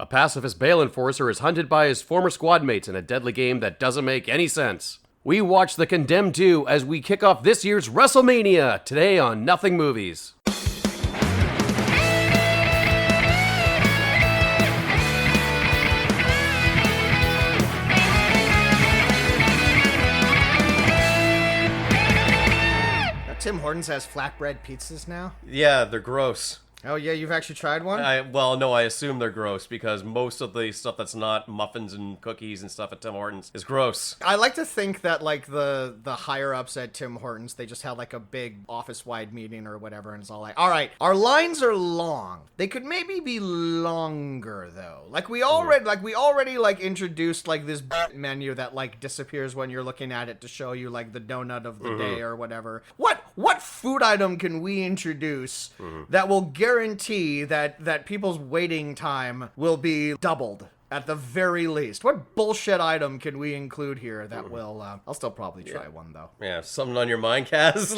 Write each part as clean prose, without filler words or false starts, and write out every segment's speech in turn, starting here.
A pacifist bail enforcer is hunted by his former squad mates in a deadly game that doesn't make any sense. We watch The Condemned 2 as we kick off this year's WrestleMania, today on Nothing Movies. Tim Hortons has flatbread pizzas now? Yeah, they're gross. Oh yeah, you've actually tried one? I assume they're gross because most of the stuff that's not muffins and cookies and stuff at Tim Hortons is gross. I like to think that like the higher ups at Tim Hortons, they just had like a big office-wide meeting or whatever, and it's all like, all right, our lines are long. They could maybe be longer though. Like we already introduced like this menu that like disappears when you're looking at it to show you like the donut of the day or whatever. What food item can we introduce that will guarantee that people's waiting time will be doubled at the very least? What bullshit item can we include here that will I'll still probably try one though. Yeah, something on your mind, Kaz?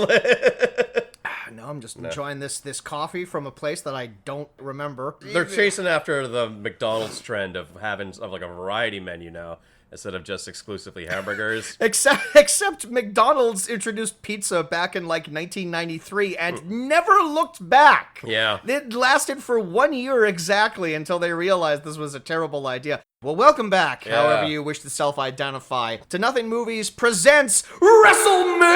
No, I'm just enjoying this coffee from a place that I don't remember. They're chasing after the McDonald's trend of having like a variety menu now, instead of just exclusively hamburgers. Except McDonald's introduced pizza back in like 1993 and never looked back. Yeah. It lasted for 1 year exactly until they realized this was a terrible idea. Well, welcome back, however you wish to self-identify, to Nothing Movies presents WrestleMania!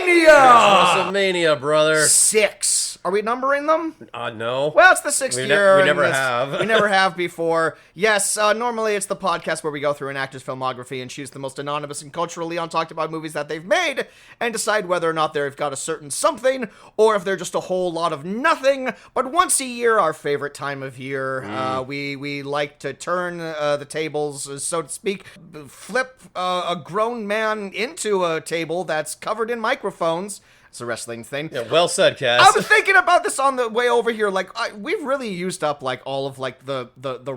Yes, WrestleMania, brother. 6. Are we numbering them? No. Well, it's the 6th year. We never have. We never have before. Yes, normally it's the podcast where we go through an actor's filmography and choose the most anonymous and culturally untalked about movies that they've made and decide whether or not they've got a certain something or if they're just a whole lot of nothing. But once a year, our favorite time of year, we like to turn the tables, so to speak, flip a grown man into a table that's covered in microphones. It's a wrestling thing. Yeah, well said, Cass. I was thinking about this on the way over here. Like, we've really used up like all of like the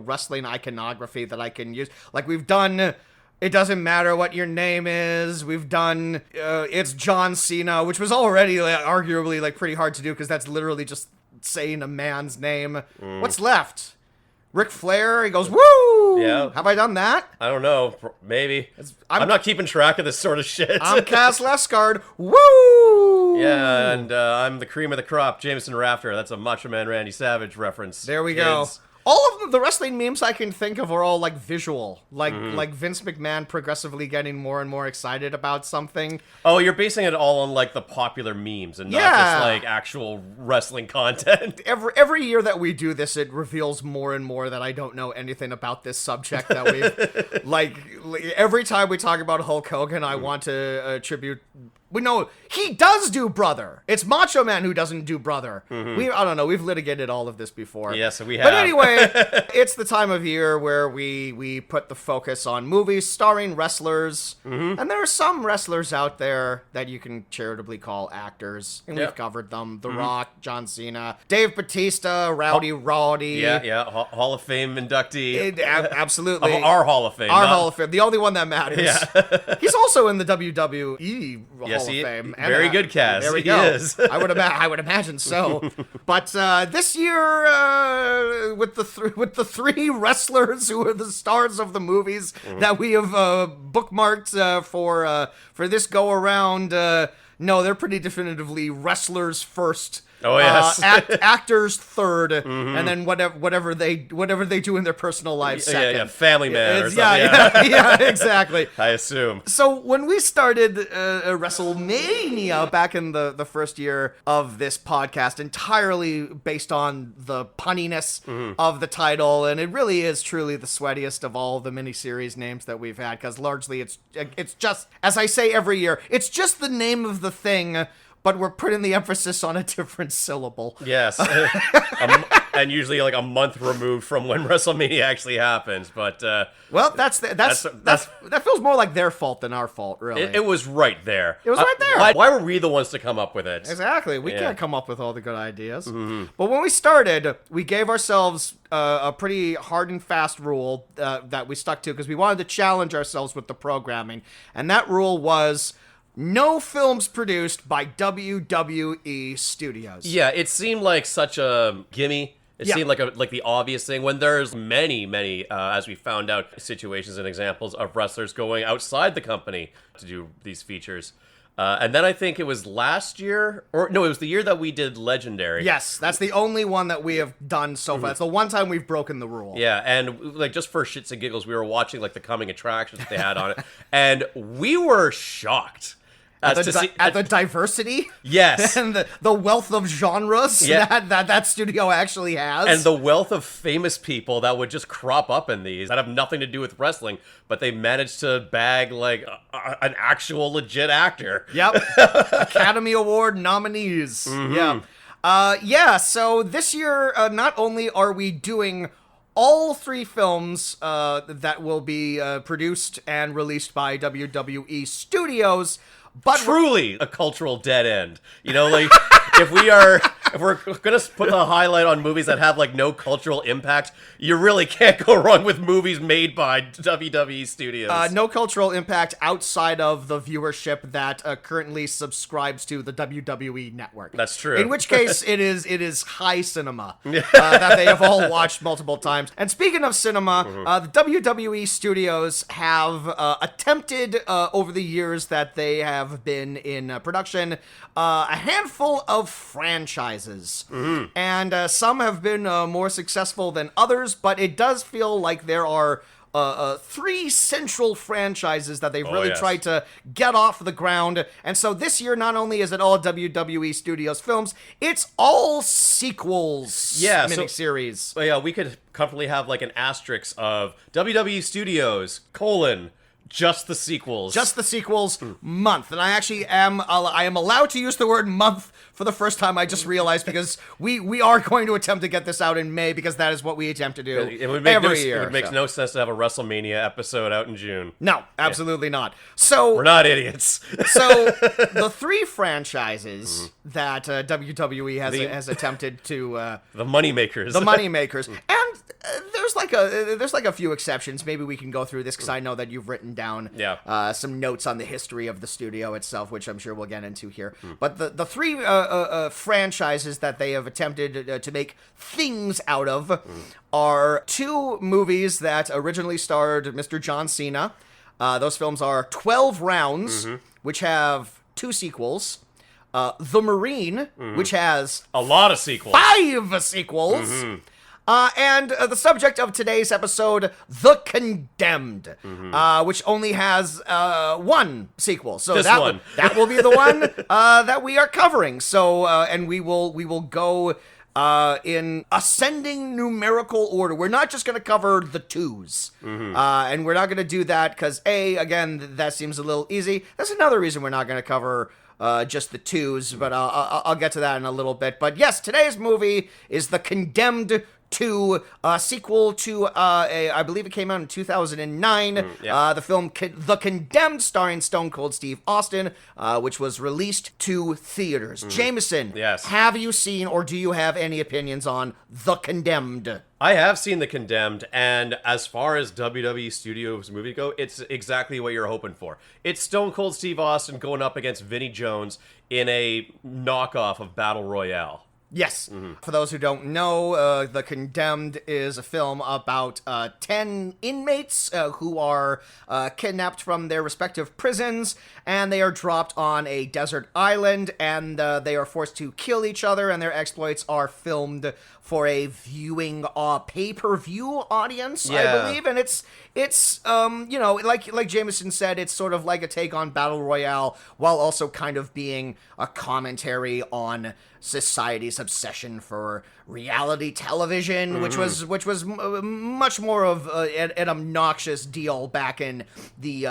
wrestling iconography that I can use. Like, we've done It Doesn't Matter What Your Name Is. We've done It's John Cena, which was already arguably like pretty hard to do because that's literally just saying a man's name. What's left? Ric Flair, he goes, woo! Yeah. Have I done that? I don't know. Maybe. I'm not keeping track of this sort of shit. I'm Cass Lescard. Woo! Yeah, and I'm the cream of the crop, Jameson Rafter. That's a Macho Man Randy Savage reference. There we go. All of the wrestling memes I can think of are all like visual, like Vince McMahon progressively getting more and more excited about something. Oh, you're basing it all on like the popular memes and not just like actual wrestling content. Every year that we do this, it reveals more and more that I don't know anything about this subject. That we've like every time we talk about Hulk Hogan, I want to attribute. We know he does do brother. It's Macho Man who doesn't do brother. I don't know. We've litigated all of this before. Yes, we have. But anyway, it's the time of year where we put the focus on movies starring wrestlers. And there are some wrestlers out there that you can charitably call actors. And we've covered them. The Rock, John Cena, Dave Bautista, Rowdy Roddy. Yeah. Hall of Fame inductee. Absolutely. Our Hall of Fame. Hall of Fame. The only one that matters. Yeah. He's also in the WWE Yes, Hall of Fame. Very good, Cass. There we go. He is. I would imagine so. But this year, with the three wrestlers who are the stars of the movies that we have bookmarked for this go around, no, they're pretty definitively wrestlers first. Oh yes, actors third, and then whatever they do in their personal lives second. Yeah, family man or something. Yeah, exactly. I assume. So when we started WrestleMania back in the first year of this podcast, entirely based on the punniness of the title, and it really is truly the sweatiest of all the miniseries names that we've had, because largely it's just, as I say every year, it's just the name of the thing, but we're putting the emphasis on a different syllable. Yes. And usually like a month removed from when WrestleMania actually happens, but well, that feels more like their fault than our fault, really. It was right there. It was right there. Why were we the ones to come up with it? Exactly. We can't come up with all the good ideas. But when we started, we gave ourselves a pretty hard and fast rule that we stuck to because we wanted to challenge ourselves with the programming, and that rule was no films produced by WWE Studios. Yeah, it seemed like such a gimme It Yeah. seemed like the obvious thing when there's many, as we found out, situations and examples of wrestlers going outside the company to do these features. And then I think it was last year, or no, it was the year that we did Legendary. Yes, that's the only one that we have done so far. It's the one time we've broken the rule. Yeah, and like just for shits and giggles, we were watching like the coming attractions that they had on it, and we were shocked. At the diversity, Yes. and the wealth of genres Yeah. that studio actually has, And the wealth of famous people that would just crop up in these that have nothing to do with wrestling, but they managed to bag like an actual legit actor. Yep. Academy Award nominees. Yeah. Yeah, so this year, not only are we doing all 3 films that will be produced and released by WWE Studios, but Truly a cultural dead end. You know, like if we're gonna put the highlight on movies that have like no cultural impact, you really can't go wrong with movies made by WWE Studios. no cultural impact outside of the viewership that currently subscribes to the WWE network. That's true. In which case, it is high cinema that they have all watched multiple times. And speaking of cinema, the WWE Studios have attempted over the years that they have been in production a handful of franchises, and some have been more successful than others. But it does feel like there are 3 central franchises that they've really yes. tried to get off the ground. And so this year, not only is it all WWE Studios films, it's all sequels. Yeah, so- miniseries. Well, yeah, we could comfortably have like an asterisk of WWE Studios, just the sequels. Just the sequels month. And I actually am allowed to use the word month for the first time. I just realized, because we are going to attempt to get this out in May, because that is what we attempt to do It would make every year. It makes no sense to have a WrestleMania episode out in June. No, absolutely not. So We're not idiots. So the 3 franchises that WWE has attempted to The moneymakers. the money makers, and there's like a few exceptions. Maybe we can go through this, because I know that you've written down some notes on the history of the studio itself, which I'm sure we'll get into here. But the 3 franchises that they have attempted to make things out of are 2 movies that originally starred Mr. John Cena. Those films are 12 Rounds, which have 2 sequels. The Marine, which has a lot of sequels. 5 sequels. And the subject of today's episode, The Condemned, which only has 1 sequel. So This that one. that will be the one that we are covering. So and we will go in ascending numerical order. We're not just going to cover the 2s. And we're not going to do that because, again, that seems a little easy. That's another reason we're not going to cover just the 2s, but I'll get to that in a little bit. But yes, today's movie is The Condemned 2, sequel to I believe it came out in 2009. The film The Condemned, starring Stone Cold Steve Austin, which was released to theaters. Jameson, Yes. have you seen, or do you have any opinions on The Condemned? I have seen The Condemned, and as far as WWE Studios movie go, it's exactly what you're hoping for. It's Stone Cold Steve Austin going up against Vinnie Jones in a knockoff of Battle Royale. Yes. For those who don't know, The Condemned is a film about 10 inmates who are kidnapped from their respective prisons, and they are dropped on a desert island, and they are forced to kill each other, and their exploits are filmed for a viewing pay-per-view audience, I believe. And it's you know, like Jameson said, it's sort of like a take on Battle Royale, while also kind of being a commentary on society's obsession for reality television, which was much more of an obnoxious deal back in the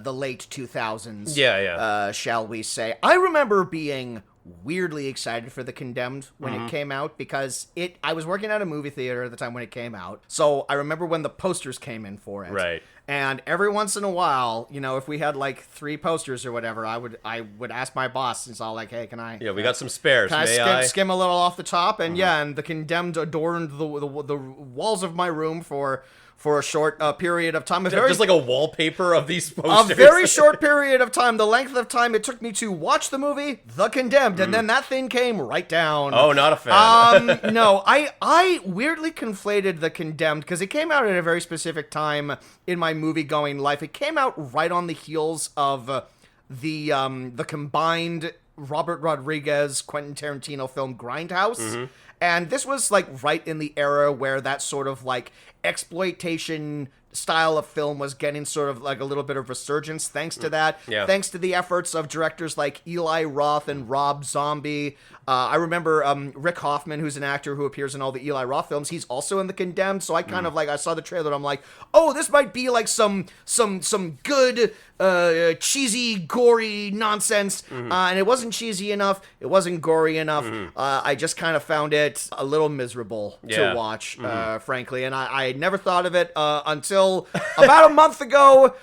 late 2000s. Shall we say? I remember being weirdly excited for The Condemned when it came out, because I was working at a movie theater at the time when it came out, so I remember when the posters came in for it. Right. And every once in a while, you know, if we had like 3 posters or whatever, I would ask my boss, and it's all like, hey, can I? Yeah, we got some spares. Can May I I? skim a little off the top? And yeah, and the Condemned adorned the walls of my room for a short period of time. Just like a wallpaper of these posters. A very short period of time, the length of time it took me to watch the movie, The Condemned, and then that thing came right down. Oh, not a fan. No, I weirdly conflated The Condemned because it came out at a very specific time in my movie-going life. It came out right on the heels of the combined Robert Rodriguez, Quentin Tarantino film Grindhouse. And this was like right in the era where that sort of like exploitation style of film was getting sort of like a little bit of resurgence thanks to that. Yeah. Thanks to the efforts of directors like Eli Roth and Rob Zombie. I remember Rick Hoffman, who's an actor who appears in all the Eli Roth films. He's also in The Condemned. So I kind of like, I saw the trailer and I'm like, oh, this might be like some good, cheesy, gory nonsense. And it wasn't cheesy enough. It wasn't gory enough. I just kind of found it a little miserable to watch, frankly. And I never thought of it until about a month ago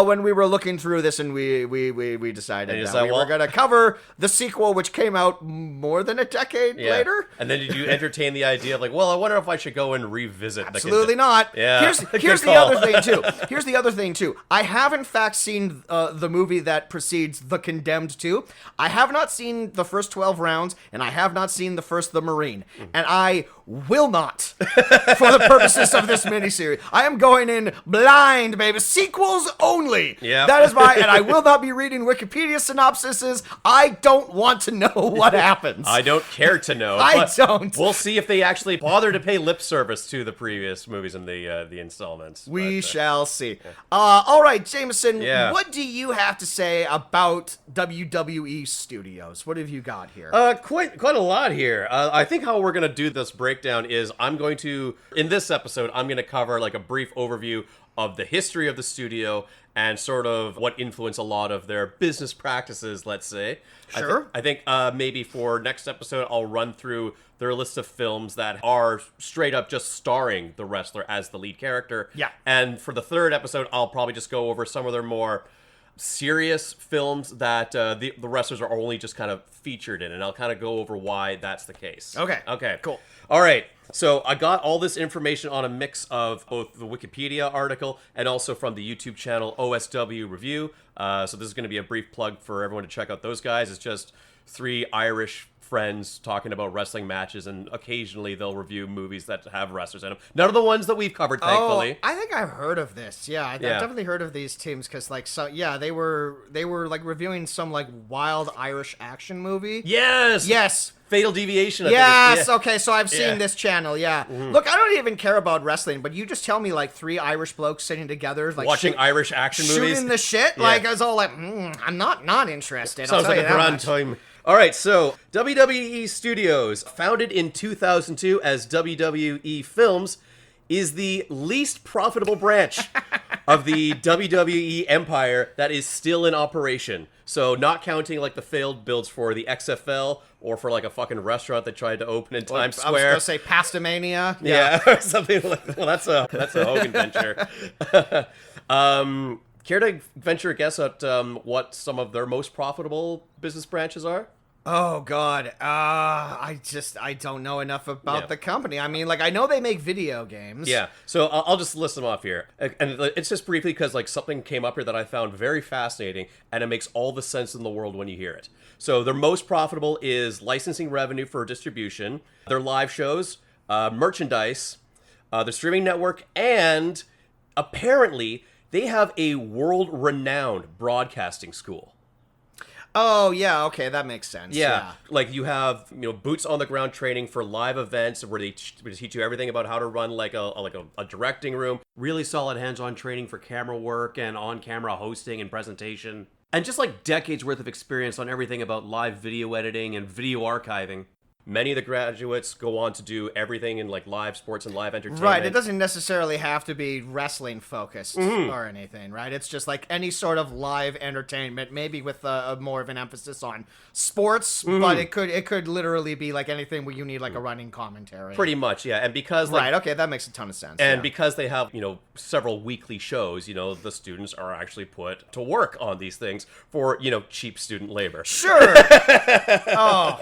when we were looking through this and we decided that we were going to cover the sequel, which came out more than a decade later. And then did you entertain the idea of like, well, I wonder if I should go and revisit Absolutely not. Yeah. Here's the other thing too. Here's the other thing too. I have in fact seen the movie that precedes The Condemned 2. I have not seen the first 12 rounds, and I have not seen the first The Marine. And I will not, for the purposes of this miniseries. I am going in blind, baby. Sequels only. Yeah. That is and I will not be reading Wikipedia synopsises. I don't want to know what happens. I don't care to know. I don't. We'll see if they actually bother to pay lip service to the previous movies in the installments. We shall see. All right, Jameson, Yeah. what do you have to say about WWE Studios? What have you got here? Quite a lot here. I think how we're going to do this breakdown is in this episode, I'm going to cover like a brief overview of the history of the studio and sort of what influenced a lot of their business practices, let's say. Sure. I think maybe for next episode, I'll run through their list of films that are straight up just starring the wrestler as the lead character. Yeah. And for the third episode, I'll probably just go over some of their more serious films that the wrestlers are only just kind of featured in, and I'll kind of go over why that's the case. Okay, cool. All right, so I got all this information on a mix of both the Wikipedia article and also from the YouTube channel OSW Review. So this is going to be a brief plug for everyone to check out those guys. It's just 3 Irish friends talking about wrestling matches, and occasionally they'll review movies that have wrestlers in them. None of the ones that we've covered, thankfully. I think I've heard of this. Yeah, I've definitely heard of these teams because, like, they were like reviewing some like wild Irish action movie. Yes. Fatal Deviation. Yes. Okay, so I've seen this channel. Yeah. Mm-hmm. Look, I don't even care about wrestling, but you just tell me like 3 Irish blokes sitting together, like watching Irish action movies, shooting the shit. Yeah. Like I was all like, I'm not interested. Sounds I'll like tell a you that grand much. time. All right, so WWE Studios, founded in 2002 as WWE Films, is the least profitable branch of the WWE empire that is still in operation. So not counting like the failed builds for the XFL or for like a fucking restaurant that tried to open in Times I was Square. gonna say Pastamania. Yeah, something like that. Well, that's a Hogan venture. Care to venture a guess at what some of their most profitable business branches are? Oh God, I don't know enough about the company. I mean, like I know they make video games. Yeah, so I'll just list them off here, and it's just briefly because like something came up here that I found very fascinating, and it makes all the sense in the world when you hear it. So their most profitable is licensing revenue for distribution, their live shows, merchandise, their streaming network, and apparently they have a world-renowned broadcasting school. Oh yeah, okay, that makes sense. Yeah, like you have boots on the ground training for live events where they teach you everything about how to run like a directing room. Really solid hands-on training for camera work and on-camera hosting and presentation. And just like decades worth of experience on everything about live video editing and video archiving. Many of the graduates go on to do everything in like live sports and live entertainment. Right, it doesn't necessarily have to be wrestling focused or anything, right? It's just like any sort of live entertainment, maybe with a more of an emphasis on sports, but it could literally be like anything where you need like a running commentary. Pretty much, yeah. And because right, okay, that makes a ton of sense. and because they have several weekly shows, the students are actually put to work on these things for, cheap student labor. Sure. Oh,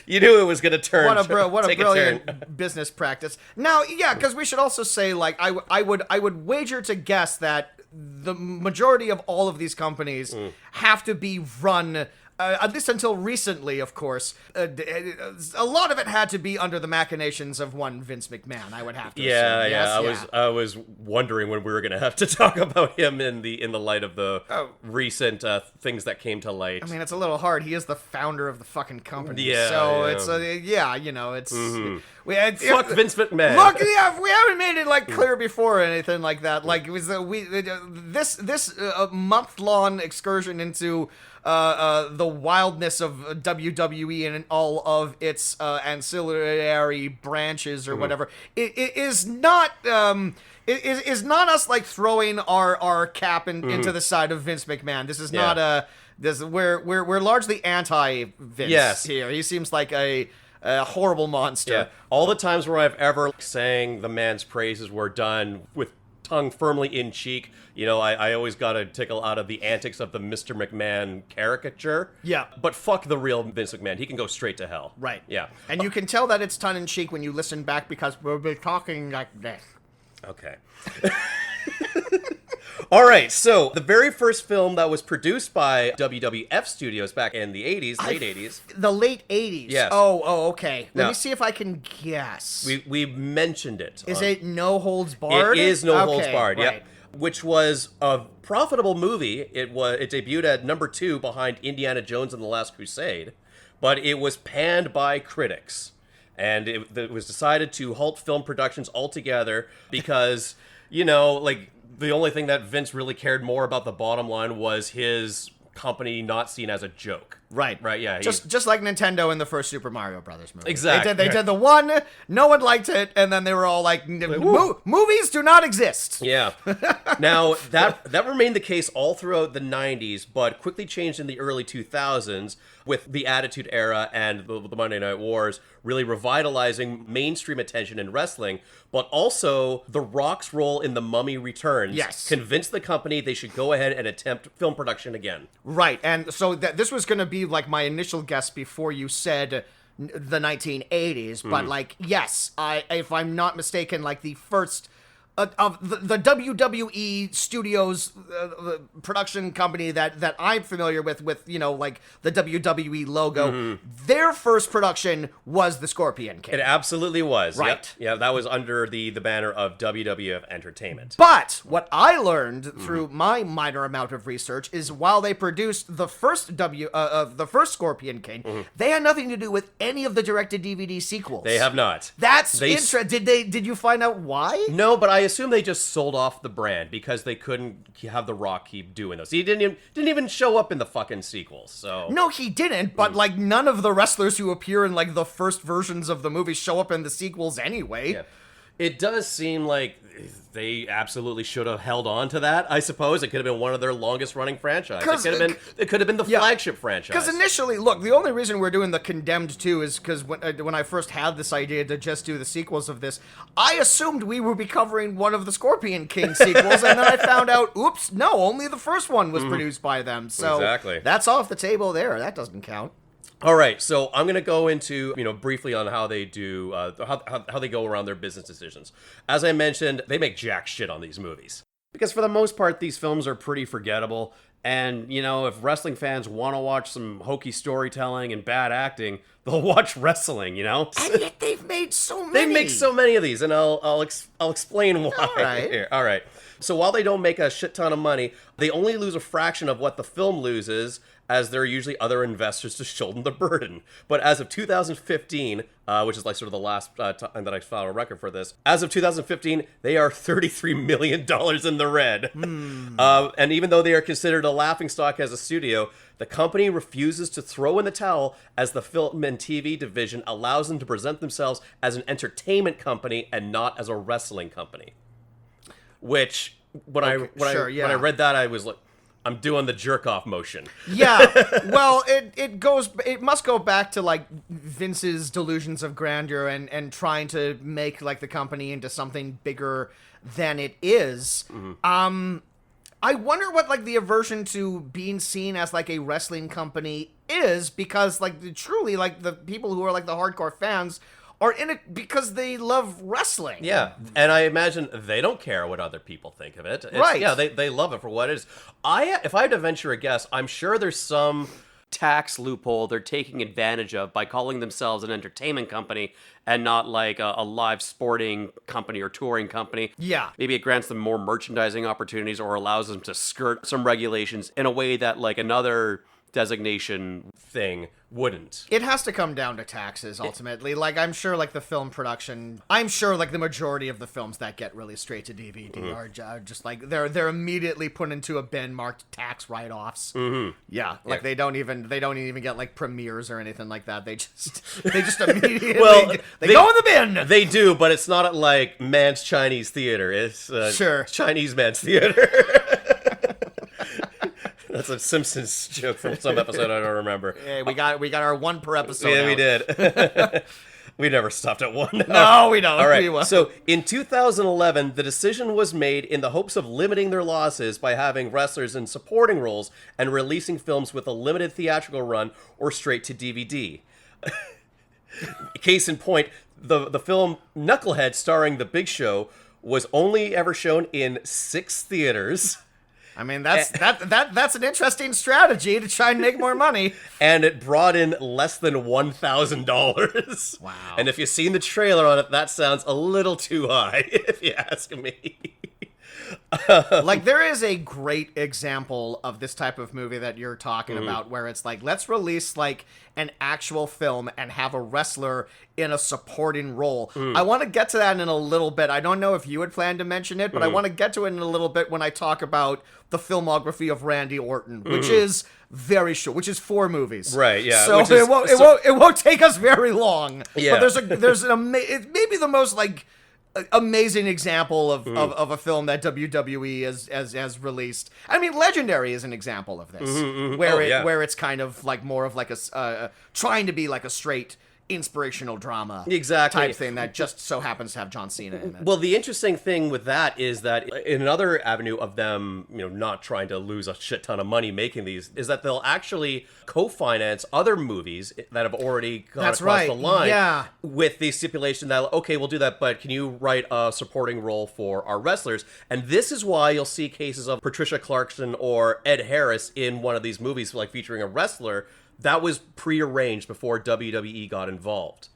You knew it was going to turn. what a take brilliant turn. business practice. Now, yeah, because we should also say, like, I would wager to guess that the majority of all of these companies have to be run. At least until recently, of course, a lot of it had to be under the machinations of one Vince McMahon. I would have to. Yeah, assume. Yes? I was wondering when we were going to have to talk about him in the light of the recent things that came to light. I mean, it's a little hard. He is the founder of the fucking company. Yeah, So yeah. it's it's. Fuck Vince McMahon. Look, yeah, we haven't made it like clear before or anything like that. Like it was this month-long excursion into the wildness of WWE and all of its ancillary branches or whatever. It is not. It is not us like throwing our cap into the side of Vince McMahon. This is not a. We're largely anti-Vince here. He seems like a horrible monster. Yeah. All the times where I've ever sang the man's praises were done with tongue firmly in cheek. I always got a tickle out of the antics of the Mr. McMahon caricature. Yeah. But fuck the real Vince McMahon. He can go straight to hell. Right. Yeah. And you can tell that it's tongue in cheek when you listen back because we'll be talking like this. Okay. All right, so the very first film that was produced by WWF Studios back in the 80s, late 80s. The late 80s? Yes. Oh, okay. Let Now- me see if I can guess. We mentioned it. Is it No Holds Barred? It is No Holds Okay, Barred, right. yep. Which was a profitable movie. It debuted at number 2 behind Indiana Jones and the Last Crusade, but it was panned by critics. And it was decided to halt film productions altogether because, the only thing that Vince really cared more about the bottom line was his company not seen as a joke. Right. Yeah. Just like Nintendo in the first Super Mario Brothers movie. Exactly. They did the one, no one liked it, and then they were all like, movies do not exist. Yeah. Now, that remained the case all throughout the 90s, but quickly changed in the early 2000s with the Attitude Era and the Monday Night Wars really revitalizing mainstream attention in wrestling, but also The Rock's role in The Mummy Returns convinced the company they should go ahead and attempt film production again. Right, and so this was going to be like my initial guess before you said the 1980s, but like, yes, if I'm not mistaken, like the first of the WWE Studios production company that I'm familiar with like the WWE logo, their first production was the Scorpion King. It absolutely was. Right. Yep. Yeah, that was under the banner of WWF Entertainment. But what I learned through my minor amount of research is while they produced the first the first Scorpion King, they had nothing to do with any of the direct-to-DVD sequels. They have not. That's interesting. Did you find out why? No, but I assume they just sold off the brand because they couldn't have The Rock keep doing those. He didn't even show up in the fucking sequels. So No, he didn't. But like none of the wrestlers who appear in like the first versions of the movie show up in the sequels anyway. Yeah. It does seem like they absolutely should have held on to that, I suppose. It could have been one of their longest running franchises. It could have been the flagship franchise. Because initially, look, the only reason we're doing the Condemned 2 is because when I first had this idea to just do the sequels of this, I assumed we would be covering one of the Scorpion King sequels, and then I found out, oops, no, only the first one was produced by them. So Exactly. that's off the table there. That doesn't count. All right, so I'm going to go into, briefly on how they do, how they go around their business decisions. As I mentioned, they make jack shit on these movies. Because for the most part, these films are pretty forgettable. And, if wrestling fans want to watch some hokey storytelling and bad acting, they'll watch wrestling, And yet they've made so many. They make so many of these, and I'll explain why. All right. Here. All right. So while they don't make a shit ton of money, they only lose a fraction of what the film loses, as there are usually other investors to shoulder the burden. But as of 2015, which is like sort of the last time that I filed a record for this, as of 2015, they are $33 million in the red. And even though they are considered a laughingstock as a studio, the company refuses to throw in the towel as the film and TV division allows them to present themselves as an entertainment company and not as a wrestling company. Which, when I read that, I was like, I'm doing the jerk-off motion. Yeah, well, it must go back to, like, Vince's delusions of grandeur and trying to make, like, the company into something bigger than it is. I wonder what, like, the aversion to being seen as, like, a wrestling company is, because, like, truly, like, the people who are, like, the hardcore fans are in it because they love wrestling. Yeah, and I imagine they don't care what other people think of it. Right. Yeah, they love it for what it is. If I had to venture a guess, I'm sure there's some tax loophole they're taking advantage of by calling themselves an entertainment company and not like a live sporting company or touring company. Yeah. Maybe it grants them more merchandising opportunities or allows them to skirt some regulations in a way that like another designation thing wouldn't. It has to come down to taxes, ultimately. Like, I'm sure, like, the film production... I'm sure, like, the majority of the films that get released straight to DVD are just, like, they're immediately put into a bin marked tax write-offs. Yeah, like, they don't even get, like, premieres or anything like that. They just immediately... they go in the bin! They do, but it's not at, like, Man's Chinese Theater. It's Sure. Chinese Man's Theater. That's a Simpsons joke from some episode I don't remember. Yeah, we got our one per episode. Yeah, out. we did. We never stopped at one. No, we don't. All right. We will. So in 2011, the decision was made in the hopes of limiting their losses by having wrestlers in supporting roles and releasing films with a limited theatrical run or straight to DVD. Case in point, the film Knucklehead starring The Big Show was only ever shown in 6 theaters. I mean, that's an interesting strategy to try and make more money. And it brought in less than $1,000. Wow. And if you've seen the trailer on it, that sounds a little too high, if you ask me. Like, there is a great example of this type of movie that you're talking about, where it's like, let's release, like, an actual film and have a wrestler in a supporting role. I want to get to that in a little bit. I don't know if you had planned to mention it, but I want to get to it in a little bit when I talk about the filmography of Randy Orton, which is very short, which is 4 movies. Right, yeah. So it won't take us very long. Yeah. But there's it maybe the most, like, amazing example of a film that WWE has released. I mean, Legendary is an example of this, where it's kind of like more of like a trying to be like a straight inspirational drama type thing that just so happens to have John Cena in it. Well, the interesting thing with that is that in another avenue of them, not trying to lose a shit ton of money making these, is that they'll actually co-finance other movies that have already gone across the line with the stipulation that, okay, we'll do that, but can you write a supporting role for our wrestlers? And this is why you'll see cases of Patricia Clarkson or Ed Harris in one of these movies, like featuring a wrestler. That was prearranged before WWE got involved.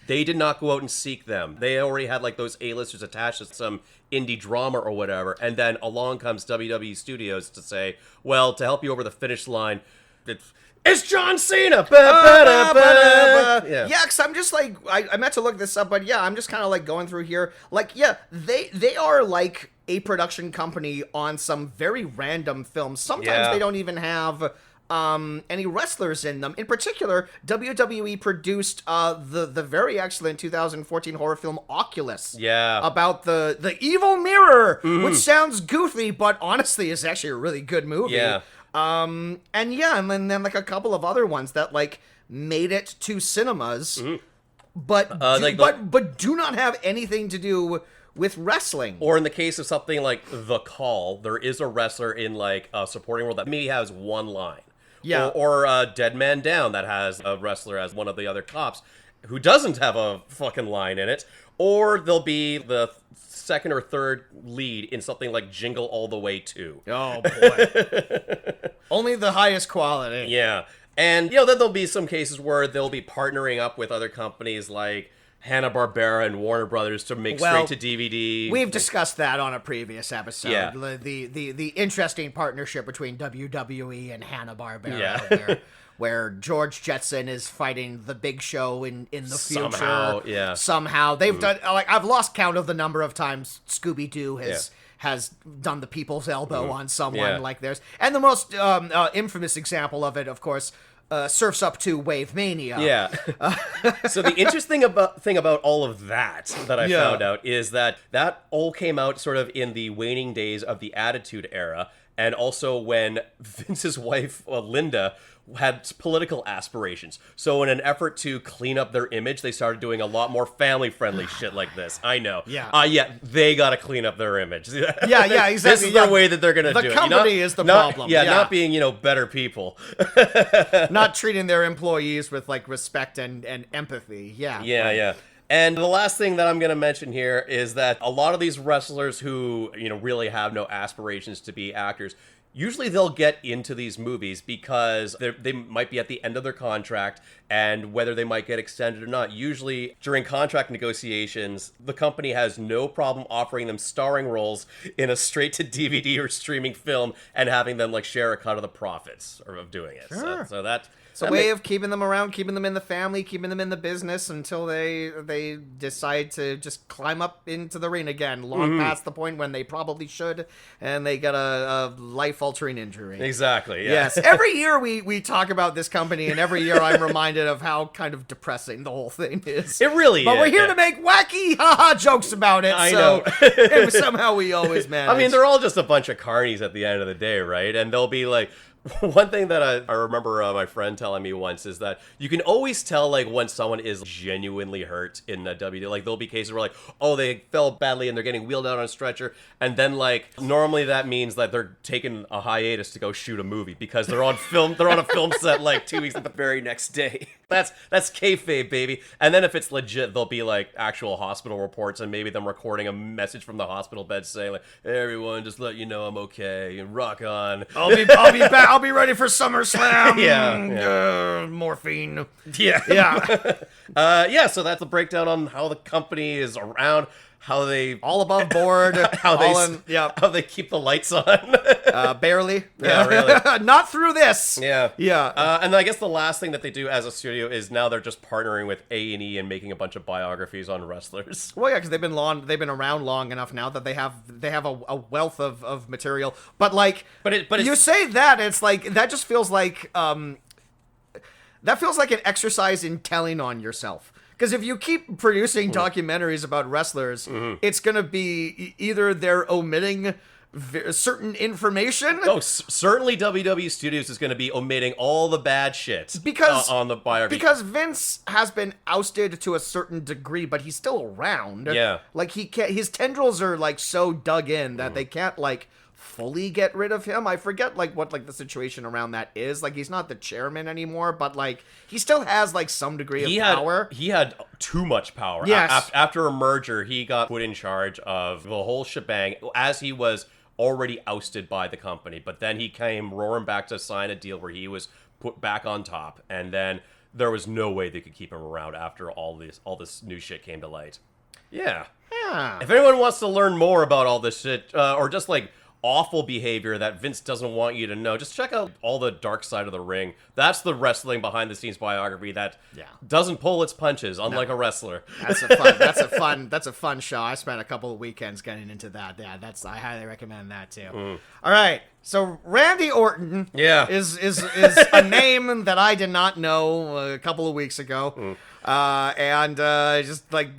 They did not go out and seek them. They already had like those A-listers attached to some indie drama or whatever, and then along comes WWE Studios to say, well, to help you over the finish line, it's John Cena! Yeah, because I'm just like, I meant to look this up, but yeah, I'm just kind of like going through here. Like, yeah, they are like a production company on some very random films. Sometimes they don't even have any wrestlers in them. In particular, WWE produced the very excellent 2014 horror film Oculus. Yeah. About the evil mirror, which sounds goofy, but honestly is actually a really good movie. Yeah. And then like a couple of other ones that like made it to cinemas, but do not have anything to do with wrestling. Or in the case of something like The Call, there is a wrestler in like a supporting role that maybe has one line. Yeah. Or Dead Man Down that has a wrestler as one of the other cops who doesn't have a fucking line in it. Or there'll be the second or third lead in something like Jingle All the Way 2. Oh, boy. Only the highest quality. Yeah. And, then there'll be some cases where they'll be partnering up with other companies like Hanna-Barbera and Warner Brothers to make straight to DVD. We've discussed that on a previous episode. Yeah. The interesting partnership between WWE and Hanna-Barbera, where George Jetson is fighting the Big Show in the future. Somehow they've done, like, I've lost count of the number of times Scooby-Doo has done the people's elbow on someone like theirs. And the most infamous example of it, of course, Surf's Up to Wave Mania. Yeah. So the interesting thing about all of that I found out is that all came out sort of in the waning days of the Attitude Era. and also when Vince's wife, Linda, had political aspirations. So in an effort to clean up their image, they started doing a lot more family-friendly shit like this. I know. Yeah. They got to clean up their image. Yeah, exactly. This is their way that they're going to do it. The company is the problem. Yeah, not being, better people. Not treating their employees with, like, respect and empathy. Yeah. Yeah. And the last thing that I'm going to mention here is that a lot of these wrestlers who, really have no aspirations to be actors, usually they'll get into these movies because they might be at the end of their contract, and whether they might get extended or not, usually during contract negotiations, the company has no problem offering them starring roles in a straight-to-DVD or streaming film and having them, like, share a cut of the profits of doing it. Sure. So that... It's a way of keeping them around, keeping them in the family, keeping them in the business until they decide to just climb up into the ring again, long past the point when they probably should, and they get a life-altering injury. Exactly, yeah. Yes. Every year we talk about this company, and every year I'm reminded of how kind of depressing the whole thing is. It really is. But we're here to make wacky haha jokes about it, I so know. somehow we always manage. I mean, they're all just a bunch of carnies at the end of the day, right? And they'll be like... One thing that I remember my friend telling me once is that you can always tell, like, when someone is genuinely hurt in a WWE. Like, there'll be cases where, like, oh, they fell badly and they're getting wheeled out on a stretcher. And then, like, normally that means that they're taking a hiatus to go shoot a movie because they're on film. They're on a film set, like, 2 weeks the very next day. That's kayfabe, baby. And then if it's legit, there'll be, like, actual hospital reports and maybe them recording a message from the hospital bed saying, like, hey, everyone, just let you know I'm okay and rock on. I'll be back. I'll be ready for SummerSlam. Yeah. Morphine. Yeah. So that's a breakdown on how the company is around, how they all above board, how they keep the lights on. Barely. Yeah, really. Not through this. Yeah. Yeah. And I guess the last thing that they do as a studio is now they're just partnering with A&E and making a bunch of biographies on wrestlers. Well, yeah, because they've been around long enough now that they have a wealth of material. But like, but you say that it's like that just feels like that feels like an exercise in telling on yourself. Because if you keep producing documentaries about wrestlers, it's going to be either they're omitting certain information. Oh, certainly WWE Studios is going to be omitting all the bad shit because on the biography. Because Vince has been ousted to a certain degree, but he's still around. Yeah. Like, he can't, his tendrils are, like, so dug in that they can't, like, fully get rid of him. I forget, like, what, like, the situation around that is. Like, he's not the chairman anymore, but, like, he still has, like, some degree of power. He had too much power. Yes. After a merger, he got put in charge of the whole shebang as he was already ousted by the company. But then he came roaring back to sign a deal where he was put back on top. And then there was no way they could keep him around after all this new shit came to light. Yeah. If anyone wants to learn more about all this shit, or just, like, awful behavior that Vince doesn't want you to know, just check out All the Dark Side of the Ring. That's the wrestling behind the scenes biography that doesn't pull its punches, unlike a wrestler. That's a fun show. I spent a couple of weekends getting into that. Yeah, I highly recommend that too. All right. So Randy Orton is a name that I did not know a couple of weeks ago. And just like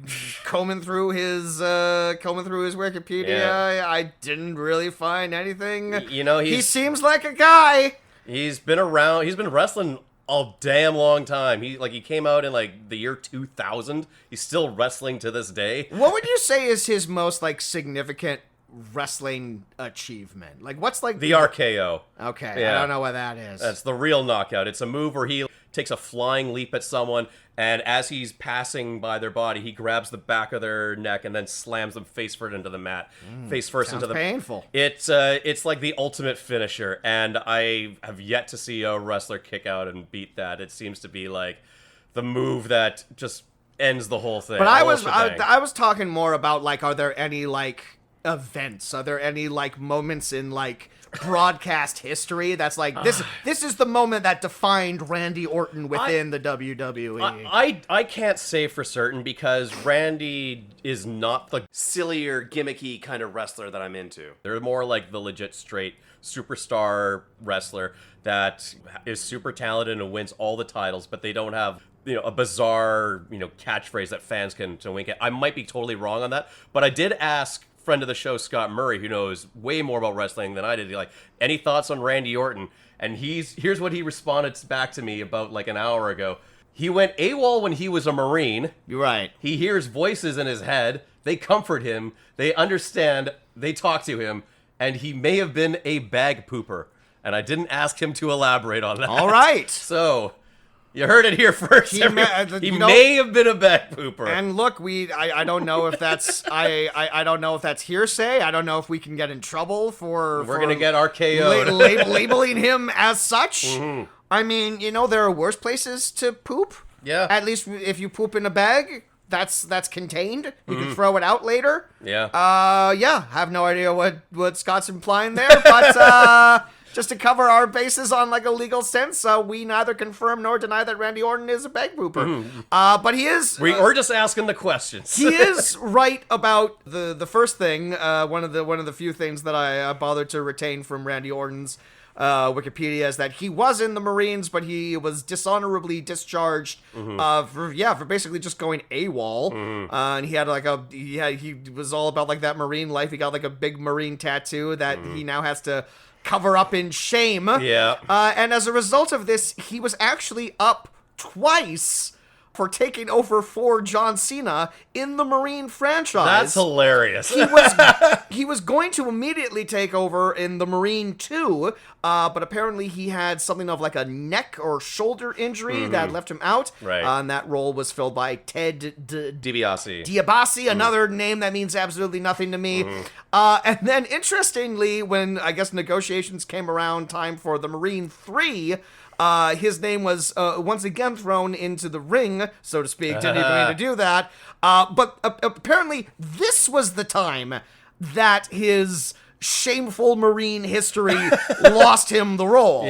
combing through his Wikipedia, I didn't really find anything. He seems like a guy. He's been around. He's been wrestling a damn long time. He came out in like the year 2000. He's still wrestling to this day. What would you say is his most like significant wrestling achievement? Like, what's like the RKO? Okay, yeah. I don't know what that is. That's the real knockout. It's a move where he takes a flying leap at someone, and as he's passing by their body, he grabs the back of their neck and then slams them face first into the mat. Face first into the painful. It's like the ultimate finisher, and I have yet to see a wrestler kick out and beat that. It seems to be like the move that just ends the whole thing. But I was talking more about like, are there any like events? Are there any like moments in like broadcast history that's like this is the moment that defined Randy Orton within the WWE? I can't say for certain because Randy is not the sillier, gimmicky kind of wrestler that I'm into. They're more like the legit straight superstar wrestler that is super talented and wins all the titles, but they don't have a bizarre catchphrase that fans can wink at. I might be totally wrong on that, but I did ask friend of the show, Scott Murray, who knows way more about wrestling than I did. Like, any thoughts on Randy Orton? And here's what he responded back to me about like an hour ago. He went AWOL when he was a Marine. You're right. He hears voices in his head. They comfort him. They understand. They talk to him. And he may have been a bag pooper. And I didn't ask him to elaborate on that. All right. So, you heard it here first. He may have been a bag pooper. And look, I don't know if that's I don't know if that's hearsay. I don't know if we can get in trouble for We're gonna get RKO'd. Labeling him as such. Mm-hmm. I mean, there are worse places to poop. Yeah. At least if you poop in a bag, that's contained. You can throw it out later. Yeah. Yeah. Have no idea what Scott's implying there, but just to cover our bases on like a legal sense, we neither confirm nor deny that Randy Orton is a bag pooper. But he is. We're just asking the questions. He is right about the first thing. One of the few things that I bothered to retain from Randy Orton's Wikipedia is that he was in the Marines, but he was dishonorably discharged for basically just going AWOL. And he had he was all about like that Marine life. He got like a big Marine tattoo that he now has to cover up in shame. Yeah. And as a result of this, he was actually up twice for taking over for John Cena in the Marine franchise. That's hilarious. He was going to immediately take over in the Marine 2, but apparently he had something of like a neck or shoulder injury that left him out. Right. And that role was filled by Ted DiBiase, another name that means absolutely nothing to me. And then interestingly, when I guess negotiations came around time for the Marine 3, his name was once again thrown into the ring, so to speak. Didn't even mean to do that. But apparently this was the time that his shameful Marine history lost him the role.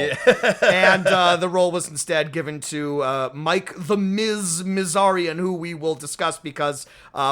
And the role was instead given to Mike the Miz Mizarian, who we will discuss because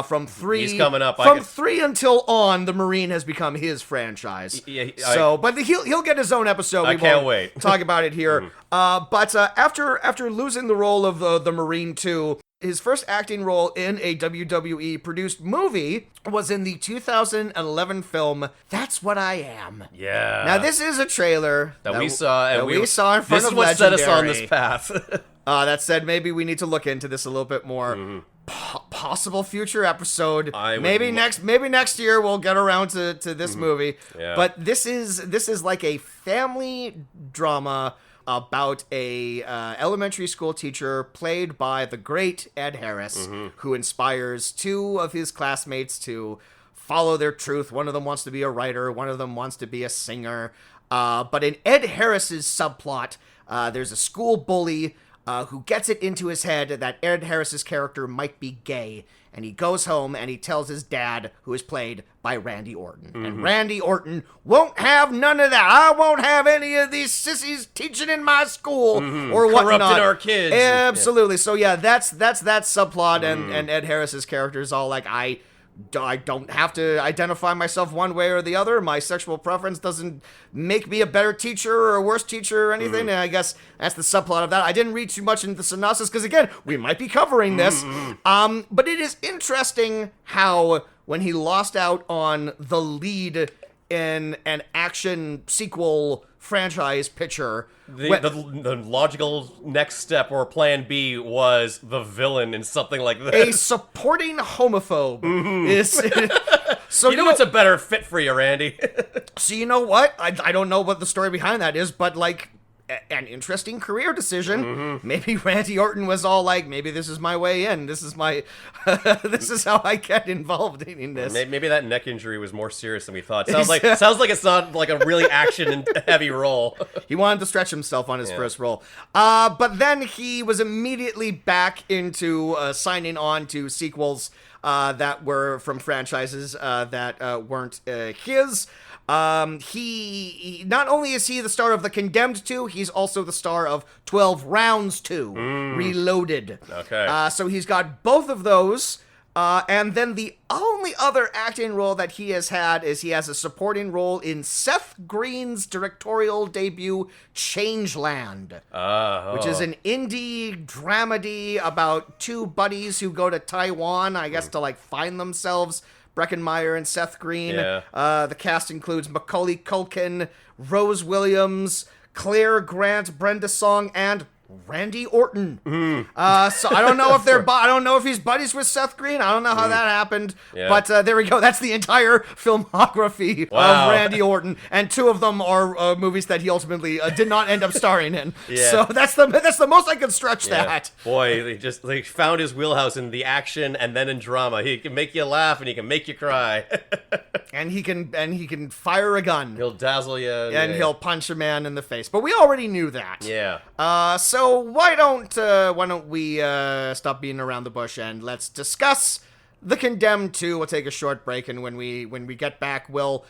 from 3 He's coming up. From 3 until on, the Marine has become his franchise. But he'll get his own episode. I can't wait. Talk about it here. But after losing the role of the Marine 2, his first acting role in a WWE produced movie was in the 2011 film That's What I Am. Yeah. Now this is a trailer that we saw, and we saw in front of Legendary. This is what set us on this path. That said, maybe we need to look into this a little bit more. Possible future episode. Maybe next year we'll get around to this movie. Yeah. But this is like a family drama about a elementary school teacher played by the great Ed Harris, who inspires 2 of his classmates to follow their truth. One of them wants to be a writer. One of them wants to be a singer. But in Ed Harris's subplot, there's a school bully who gets it into his head that Ed Harris's character might be gay. And he goes home and he tells his dad, who is played by Randy Orton. And Randy Orton won't have none of that. I won't have any of these sissies teaching in my school or whatnot. Corrupting our kids. Absolutely. So yeah, that's that subplot. And Ed Harris's character is all like, I don't have to identify myself one way or the other. My sexual preference doesn't make me a better teacher or a worse teacher or anything. And I guess that's the subplot of that. I didn't read too much into the synopsis because, again, we might be covering this. But it is interesting how when he lost out on the lead in an action sequel franchise picture, the logical next step or plan B was the villain in something like this. A supporting homophobe is. So you know what's a better fit for you, Randy? So you know what? I don't know what the story behind that is, but like an interesting career decision. Maybe Randy Orton was all like, maybe this is my way in. This is my, this is how I get involved in this. Maybe that neck injury was more serious than we thought. Sounds like it's not like a really action and heavy role. He wanted to stretch himself on his first role. But then he was immediately back into signing on to sequels that were from franchises that weren't his. He not only is he the star of The Condemned 2, he's also the star of 12 Rounds 2, Reloaded. Okay. So he's got both of those. And then the only other acting role that he has had is he has a supporting role in Seth Green's directorial debut, Changeland, which is an indie dramedy about 2 buddies who go to Taiwan, I guess, to like find themselves Breckenmeyer and Seth Green. Yeah. The cast includes Macaulay Culkin, Rose Williams, Claire Grant, Brenda Song, and Randy Orton. So I don't know if I don't know if he's buddies with Seth Green. I don't know how that happened. Yeah. But there we go. That's the entire filmography Wow. of Randy Orton, and 2 of them are movies that he ultimately did not end up starring in. Yeah. So that's the most I can stretch that. Boy, they found his wheelhouse in the action and then in drama. He can make you laugh and he can make you cry. And he can fire a gun. He'll dazzle you. And he'll punch a man in the face. But we already knew that. Yeah. So why don't we stop beating around the bush and let's discuss The Condemned 2. We'll take a short break, and when we get back, we'll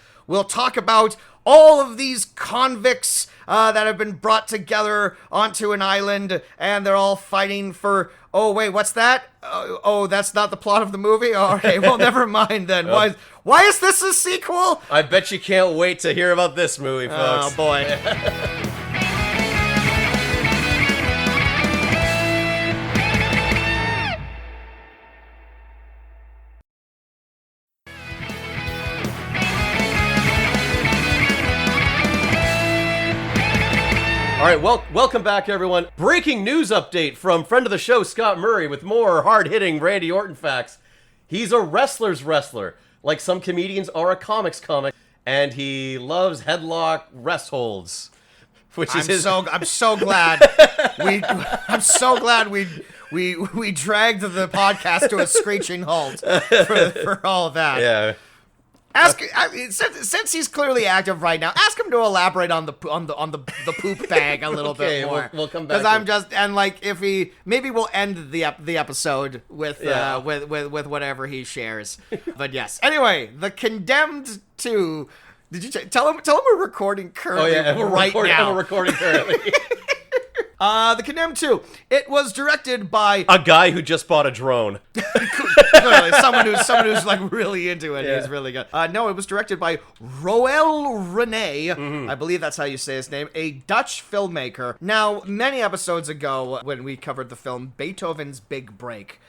talk about all of these convicts that have been brought together onto an island, and they're all fighting for. Oh wait, what's that? Oh, that's not the plot of the movie. Oh, okay, well, never mind then. Why is this a sequel? I bet you can't wait to hear about this movie, folks. Oh boy. All right, welcome back, everyone. Breaking news update from friend of the show, Scott Murray, with more hard-hitting Randy Orton facts. He's a wrestler's wrestler, like some comedians are a comics comic, and he loves headlock rest holds, which is his. I'm so glad we dragged the podcast to a screeching halt for all of that. Yeah. Since he's clearly active right now, ask him to elaborate on the poop bag a little Okay, bit more. we'll come back. Because if maybe we'll end the episode with with whatever he shares. But yes. Anyway, The Condemned 2. Did you tell him we're recording currently? Now. We're recording currently. The Condemned 2. It was directed by A guy who just bought a drone. clearly someone who's like really into it. Yeah. He's really good. No, it was directed by Roel Rene. I believe that's how you say his name. A Dutch filmmaker. Now, many episodes ago, when we covered the film Beethoven's Big Break,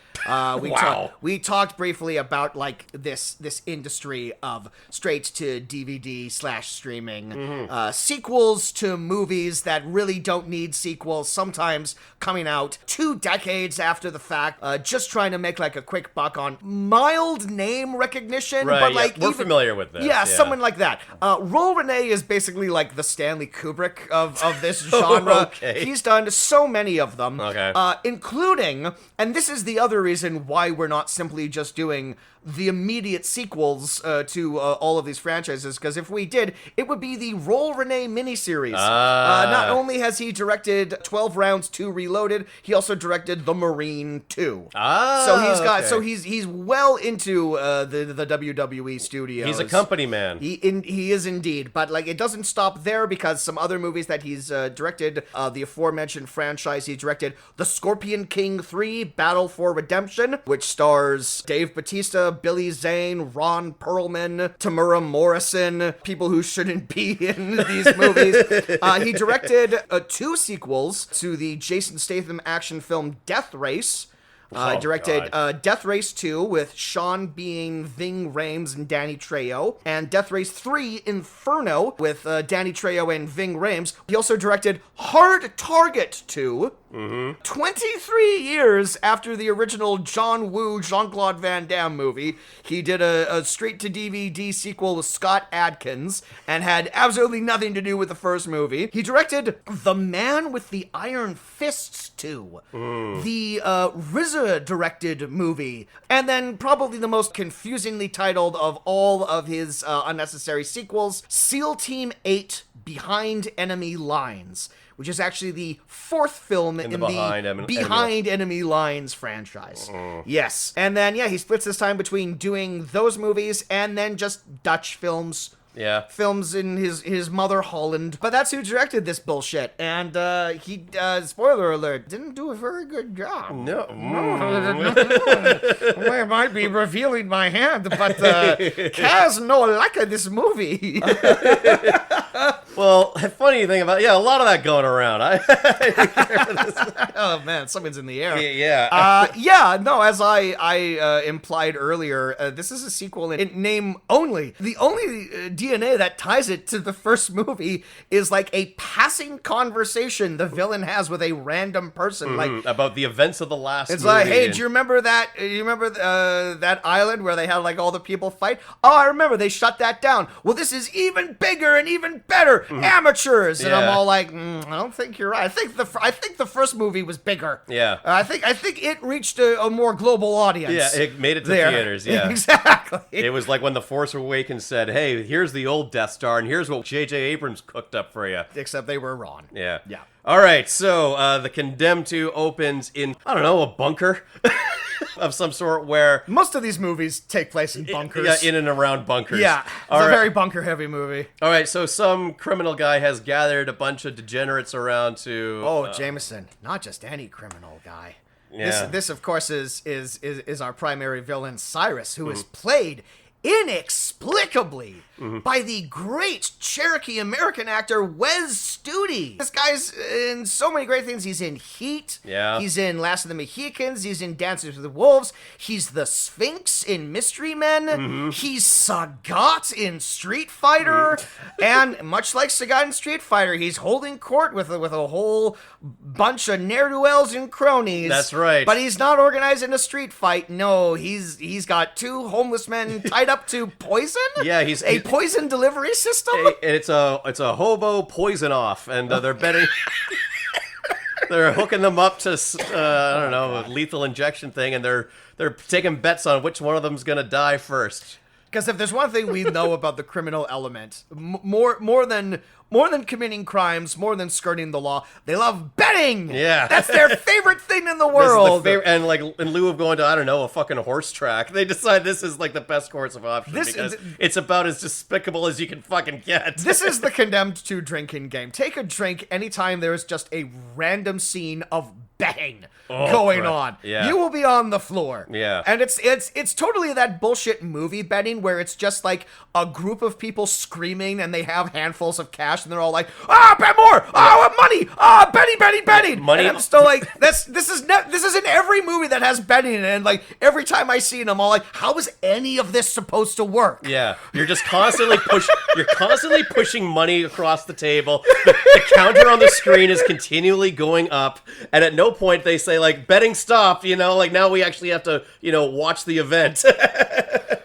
we talked briefly about like this industry of straight to DVD / streaming sequels to movies that really don't need sequels. Sometimes coming out 2 decades after the fact, just trying to make like a quick buck on mild name recognition. Right, but like we're familiar with this. Yeah, someone like that. Roel Rene is basically like the Stanley Kubrick of this genre. Okay. He's done so many of them, Okay. including, and this is the other reason why we're not simply just doing the immediate sequels to all of these franchises, because if we did, it would be the Roel Rene miniseries. Not only has he directed 12 Rounds 2 Reloaded, he also directed The Marine 2. So he's well into the WWE studios. He's a company man. He is indeed, but like it doesn't stop there, because some other movies that he's directed, the aforementioned franchise, he directed The Scorpion King 3: Battle for Redemption, which stars Dave Bautista, Billy Zane, Ron Perlman, Tamura Morrison, people who shouldn't be in these movies. He directed 2 sequels to the Jason Statham action film Death Race. Directed Death Race 2 with Sean Bean, Ving Rhames, and Danny Trejo, and Death Race 3 Inferno with Danny Trejo and Ving Rhames. He also directed Hard Target 2. 23 years after the original John Woo, Jean-Claude Van Damme movie, he did a straight-to-DVD sequel with Scott Adkins and had absolutely nothing to do with the first movie. He directed The Man with the Iron Fists 2, the RZA-directed movie, and then probably the most confusingly titled of all of his unnecessary sequels, SEAL Team 8 Behind Enemy Lines, which is actually the 4th film in the Behind Enemy Lines franchise. Yes. And then, he splits his time between doing those movies and then just Dutch films. Yeah. Films in his mother Holland. But that's who directed this bullshit. And he, spoiler alert, didn't do a very good job. No. I might be revealing my hand, but Kaz no like this movie. Well, funny funny thing about a lot of that going around. Oh man, something's in the air. Yeah. No, as I implied earlier, this is a sequel in name only. The only DNA that ties it to the first movie is like a passing conversation the villain has with a random person, like about the events of the last. It's movie like, hey, do you remember that? You remember that island where they had like all the people fight? Oh, I remember. They shut that down. Well, this is even bigger and even better. Amateurs, and I'm all like, I don't think you're right. I think the first movie was bigger. Yeah. I think it reached a more global audience. Yeah, it made it to there. theaters. Yeah, Exactly. It was like when The Force Awakens said, "Hey, here's the old Death Star, and here's what J.J. Abrams cooked up for you." Except they were wrong. Yeah. Yeah. All right, so The Condemned 2 opens in, I don't know, a bunker of some sort where... Most of these movies take place in bunkers. Yeah, in and around bunkers. Yeah, it's a very bunker-heavy movie. All right, so some criminal guy has gathered a bunch of degenerates around to... Oh, Jameson, not just any criminal guy. Yeah. This of course, is our primary villain, Cyrus, who is played inexplicably by the great Cherokee American actor Wes Studi. This guy's in so many great things. He's in Heat. Yeah. He's in Last of the Mohicans. He's in Dances with the Wolves. He's the Sphinx in Mystery Men. He's Sagat in Street Fighter. And much like Sagat in Street Fighter, he's holding court with a whole bunch of ne'er-do-wells and cronies. That's right. But he's not organizing a street fight. No, he's got two homeless men tied up to poison. Yeah, he's a poison delivery system. And it's a hobo poison off, and they're betting. They're hooking them up to I don't know, a lethal injection thing, and they're taking bets on which one of them's gonna die first. Because if there's one thing we know about the criminal element, more than committing crimes, more than skirting the law, they love betting. Yeah. That's their favorite thing in the This is world. and like in lieu of going to, I don't know, a fucking horse track, they decide this is like the best course of option because it's about as despicable as you can fucking get. This is the Condemned 2 drinking game. Take a drink anytime there is just a random scene of betting going on. Yeah. You will be on the floor. Yeah. And it's totally that bullshit movie betting where it's just like a group of people screaming and they have handfuls of cash and they're all like, bet more! Money! Betting! Money. And I'm still like, this is in every movie that has betting in it, and like every time I see it, I'm all like, how is any of this supposed to work? Yeah, you're just constantly pushing money across the table. The counter on the screen is continually going up, and at no point they say like betting stopped. Like now we actually have to watch the event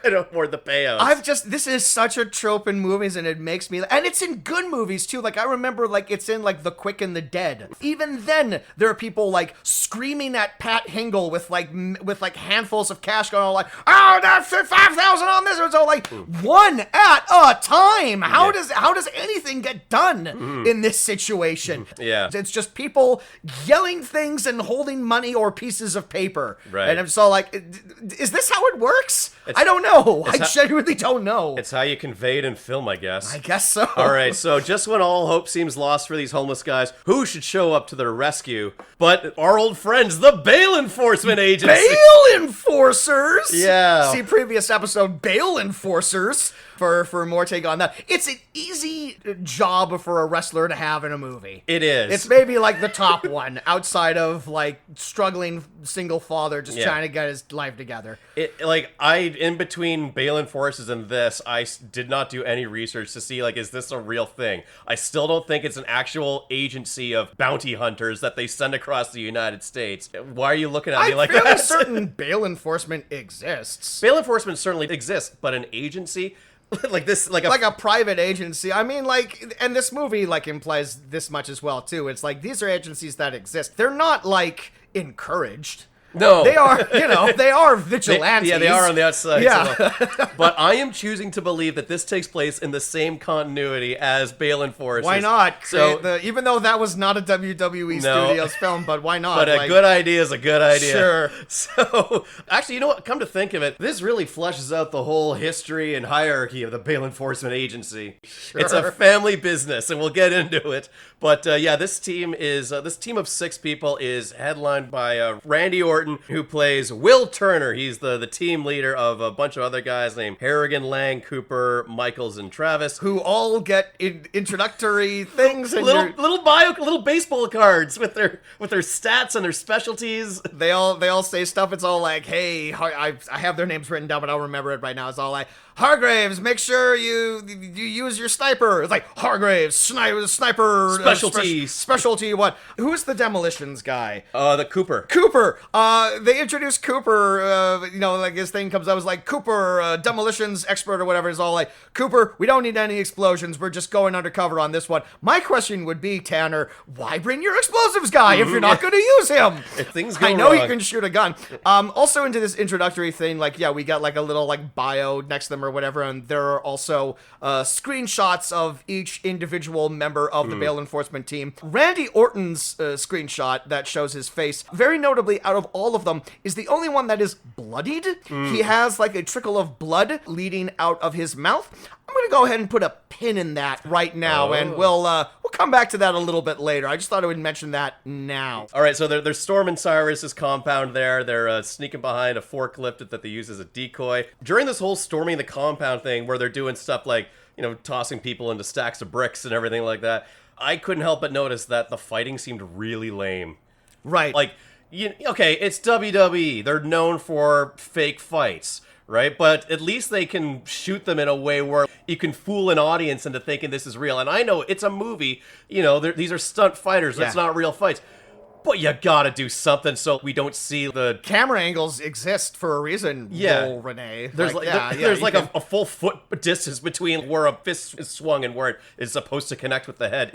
and afford the payouts. This is such a trope in movies, and it makes me, and it's in good movies too. Like I remember, like it's in like The Quick and the Dead. Even then, there are people like screaming at Pat Hingle with like handfuls of cash going on, like, oh, that's 5,000 on this. It's all like one at a time. How does anything get done in this situation? Yeah, it's just people yelling things and holding money or pieces of paper. Right. And I'm so like, is this how it works? I don't know. I genuinely don't know. It's how you convey it in film, I guess. I guess so. All right, so just when all hope seems lost for these homeless guys, who should show up to their rescue but our old friends, the Bail Enforcement Agency? Bail Enforcers? Yeah. See previous episode, Bail Enforcers, for more take on that. It's an easy job for a wrestler to have in a movie. It is. It's maybe like the top one, outside of like struggling single father just trying to get his life together. In between Bail Enforcers and this, I did not do any research to see, like, is this a real thing? I still don't think it's an actual agency of bounty hunters that they send across the United States. Why are you looking at me like that? I'm fairly certain Bail Enforcement exists. Bail Enforcement certainly exists, but an agency? Like this, like a private agency. I mean, like, and this movie like implies this much as well too. It's like these are agencies that exist. They're not like encouraged. No. They are, they are vigilantes. They are on the outside. Yeah. So, but I am choosing to believe that this takes place in the same continuity as Bail Enforcers. Why not? So, even though that was not a WWE Studios film, but why not? But a good idea is a good idea. Sure. So, actually, you know what? Come to think of it, this really fleshes out the whole history and hierarchy of the Bail Enforcement Agency. Sure. It's a family business, and we'll get into it. But this team of 6 people is headlined by Randy Orton, Orton, who plays Will Turner. He's the team leader of a bunch of other guys named Harrigan, Lang, Cooper, Michaels, and Travis. Who all get introductory things and little baseball cards with their stats and their specialties. They all say stuff. It's all like, hey, I have their names written down, but I don't remember it right now. It's all like, Hargraves, make sure you use your sniper. It's like Hargraves, sniper, specialty. What? Who's the demolitions guy? The Cooper. Cooper. They introduce Cooper. Like his thing comes up as like Cooper, demolitions expert or whatever. Is all like, Cooper, we don't need any explosions. We're just going undercover on this one. My question would be, Tanner, why bring your explosives guy if you're not going to use him? If things go I know wrong. you can shoot a gun. Also into this introductory thing, like, yeah, we got like a little like bio next to them or whatever, and there are also screenshots of each individual member of the bail enforcement team. Randy Orton's screenshot that shows his face, very notably out of all of them, is the only one that is bloodied. He has like a trickle of blood leading out of his mouth. I'm going to go ahead and put a pin in that right now, and we'll come back to that a little bit later. I just thought I would mention that now. All right, so they're storming Cyrus's compound there. They're sneaking behind a forklift that they use as a decoy. During this whole storming the compound thing where they're doing stuff like, tossing people into stacks of bricks and everything like that, I couldn't help but notice that the fighting seemed really lame. Right. Like, okay, it's WWE. They're known for fake fights. Right? But at least they can shoot them in a way where you can fool an audience into thinking this is real. And I know it's a movie. These are stunt fighters. That's not real fights. But you gotta do something so we don't see the... Camera angles exist for a reason, Renee. There's a full foot distance between where a fist is swung and where it is supposed to connect with the head.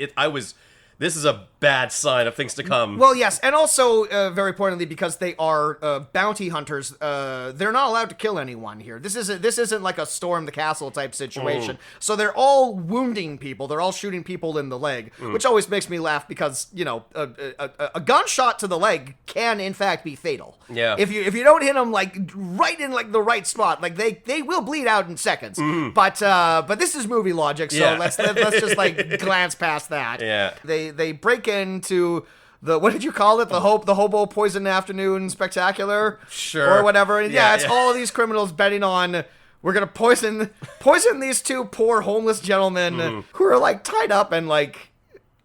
This is a bad sign of things to come. Well, yes, and also, very importantly, because they are bounty hunters, they're not allowed to kill anyone here. This isn't like a storm the castle type situation. So they're all wounding people. They're all shooting people in the leg, which always makes me laugh because, a gunshot to the leg can, in fact, be fatal. Yeah. If you don't hit them, like, right in, like, the right spot, like, they will bleed out in seconds. But this is movie logic, so let's just, like, glance past that. Yeah. They break into the, what did you call it? The Hobo Poison Afternoon Spectacular? Sure. Or whatever. And Yeah, it's all of these criminals betting on, we're going to poison these two poor homeless gentlemen who are like tied up and like,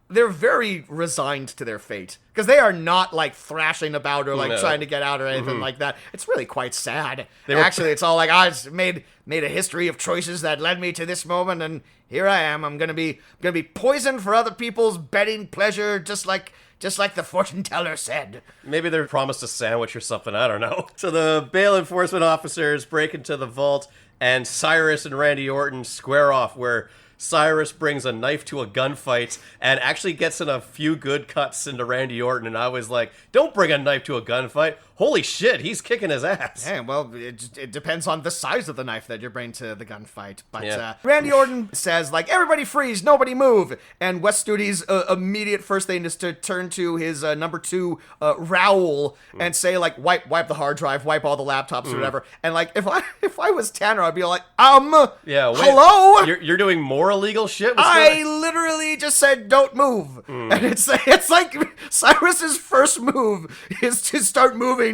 they're very resigned to their fate. Because they are not like thrashing about or like trying to get out or anything like that. It's really quite sad. Actually, it's all like, I just made a history of choices that led me to this moment, and here I am. I'm gonna be poisoned for other people's betting pleasure, just like the fortune teller said. Maybe they're promised a sandwich or something. I don't know. So the bail enforcement officers break into the vault, and Cyrus and Randy Orton square off where Cyrus brings a knife to a gunfight and actually gets in a few good cuts into Randy Orton, and I was like, don't bring a knife to a gunfight. Holy shit, he's kicking his ass. Yeah, well, it depends on the size of the knife that you're bringing to the gunfight. But Randy Orton says, like, everybody freeze, nobody move. And Wes Studi's immediate first thing is to turn to his number 2, Raoul, and say, like, wipe the hard drive, wipe all the laptops or whatever. And, like, if I was Tanner, I'd be like, hello? You're doing more illegal shit? I literally just said, don't move. And it's like Cyrus's first move is to start moving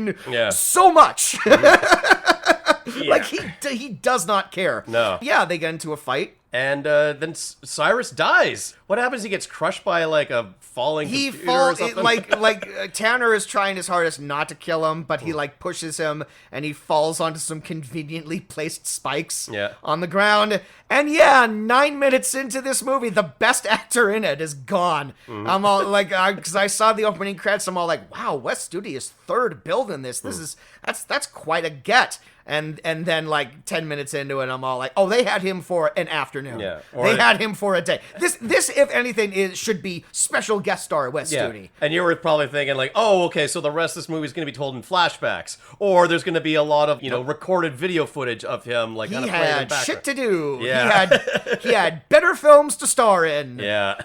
so much. Like, he does not care. No. Yeah, they get into a fight. And then Cyrus dies. What happens? He gets crushed by like a falling computer or something? Like Tanner is trying his hardest not to kill him, but he like pushes him and he falls onto some conveniently placed spikes on the ground. And 9 minutes into this movie, the best actor in it is gone. I'm all like, because I saw the opening credits, I'm all like, wow, Wes Studi is third build in this. That's quite a get. And then like 10 minutes into it, I'm all like, oh, they had him for an afternoon. Yeah. They had him for a day. This, if anything, should be special guest star Wes Studi. And you were probably thinking like, oh, okay, so the rest of this movie is going to be told in flashbacks, or there's going to be a lot of recorded video footage of him like kind of playing in the background. Shit to do. Yeah. He had better films to star in. Yeah.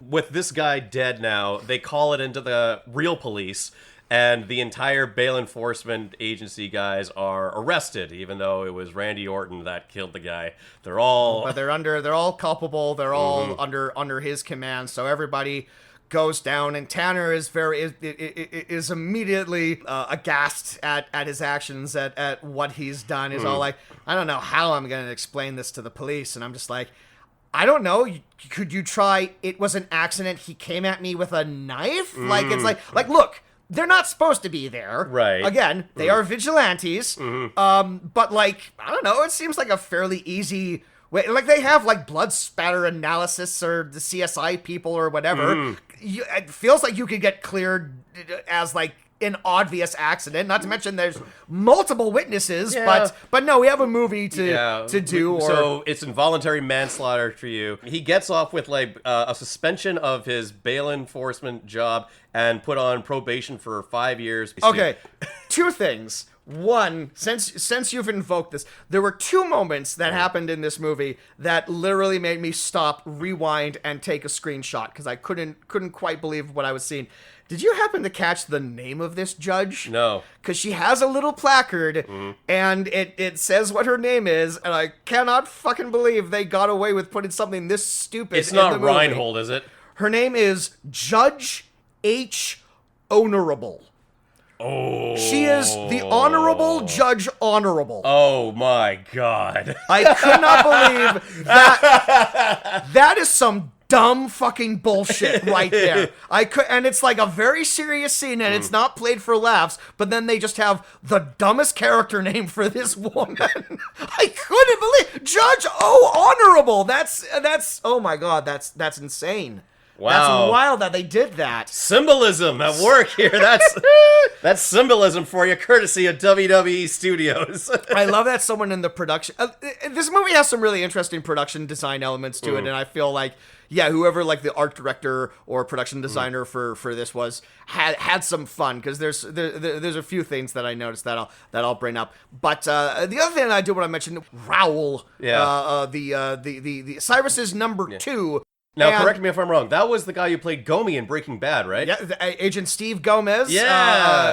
With this guy dead now, they call it into the real police. And the entire bail enforcement agency guys are arrested, even though it was Randy Orton that killed the guy. They're all... But they're all culpable. They're all under his command. So everybody goes down, and Tanner is immediately aghast at his actions, at what he's done. He's all like, I don't know how I'm going to explain this to the police. And I'm just like, I don't know. Could you try? It was an accident. He came at me with a knife. Like, it's like, look, they're not supposed to be there. Right. Again, they are vigilantes. But like, I don't know. It seems like a fairly easy way. Like, they have like blood spatter analysis or the CSI people or whatever. It feels like you could get cleared as like an obvious accident. Not to mention there's multiple witnesses. But no, we have a movie to do. So it's involuntary manslaughter for you. He gets off with like a suspension of his bail enforcement job and put on probation for 5 years. Okay, two things. One, since you've invoked this, there were two moments that happened in this movie that literally made me stop, rewind, and take a screenshot because I couldn't quite believe what I was seeing. Did you happen to catch the name of this judge? No. Because she has a little placard, and it says what her name is, and I cannot fucking believe they got away with putting something this stupid It's in the not movie. Reinhold, is it? Her name is Judge H. Honorable. Oh. She is the Honorable Judge Honorable. Oh my God. I could not believe that. That is some dumb fucking bullshit right there. And it's like a very serious scene, and it's not played for laughs, but then they just have the dumbest character name for this woman. I couldn't believe Judge Honorable. That's oh my God, that's insane. Wow. That's wild that they did that. Symbolism at work here. That's symbolism for you, courtesy of WWE Studios. I love that someone in the production... this movie has some really interesting production design elements to it, and I feel like, yeah, whoever like the art director or production designer for this was had some fun, because there's a few things that I noticed that I'll bring up. But the other thing I do want to mention, Raoul, the Cyrus's number 2. Now, correct me if I'm wrong. That was the guy who played Gomi in Breaking Bad, right? Yeah, Agent Steve Gomez,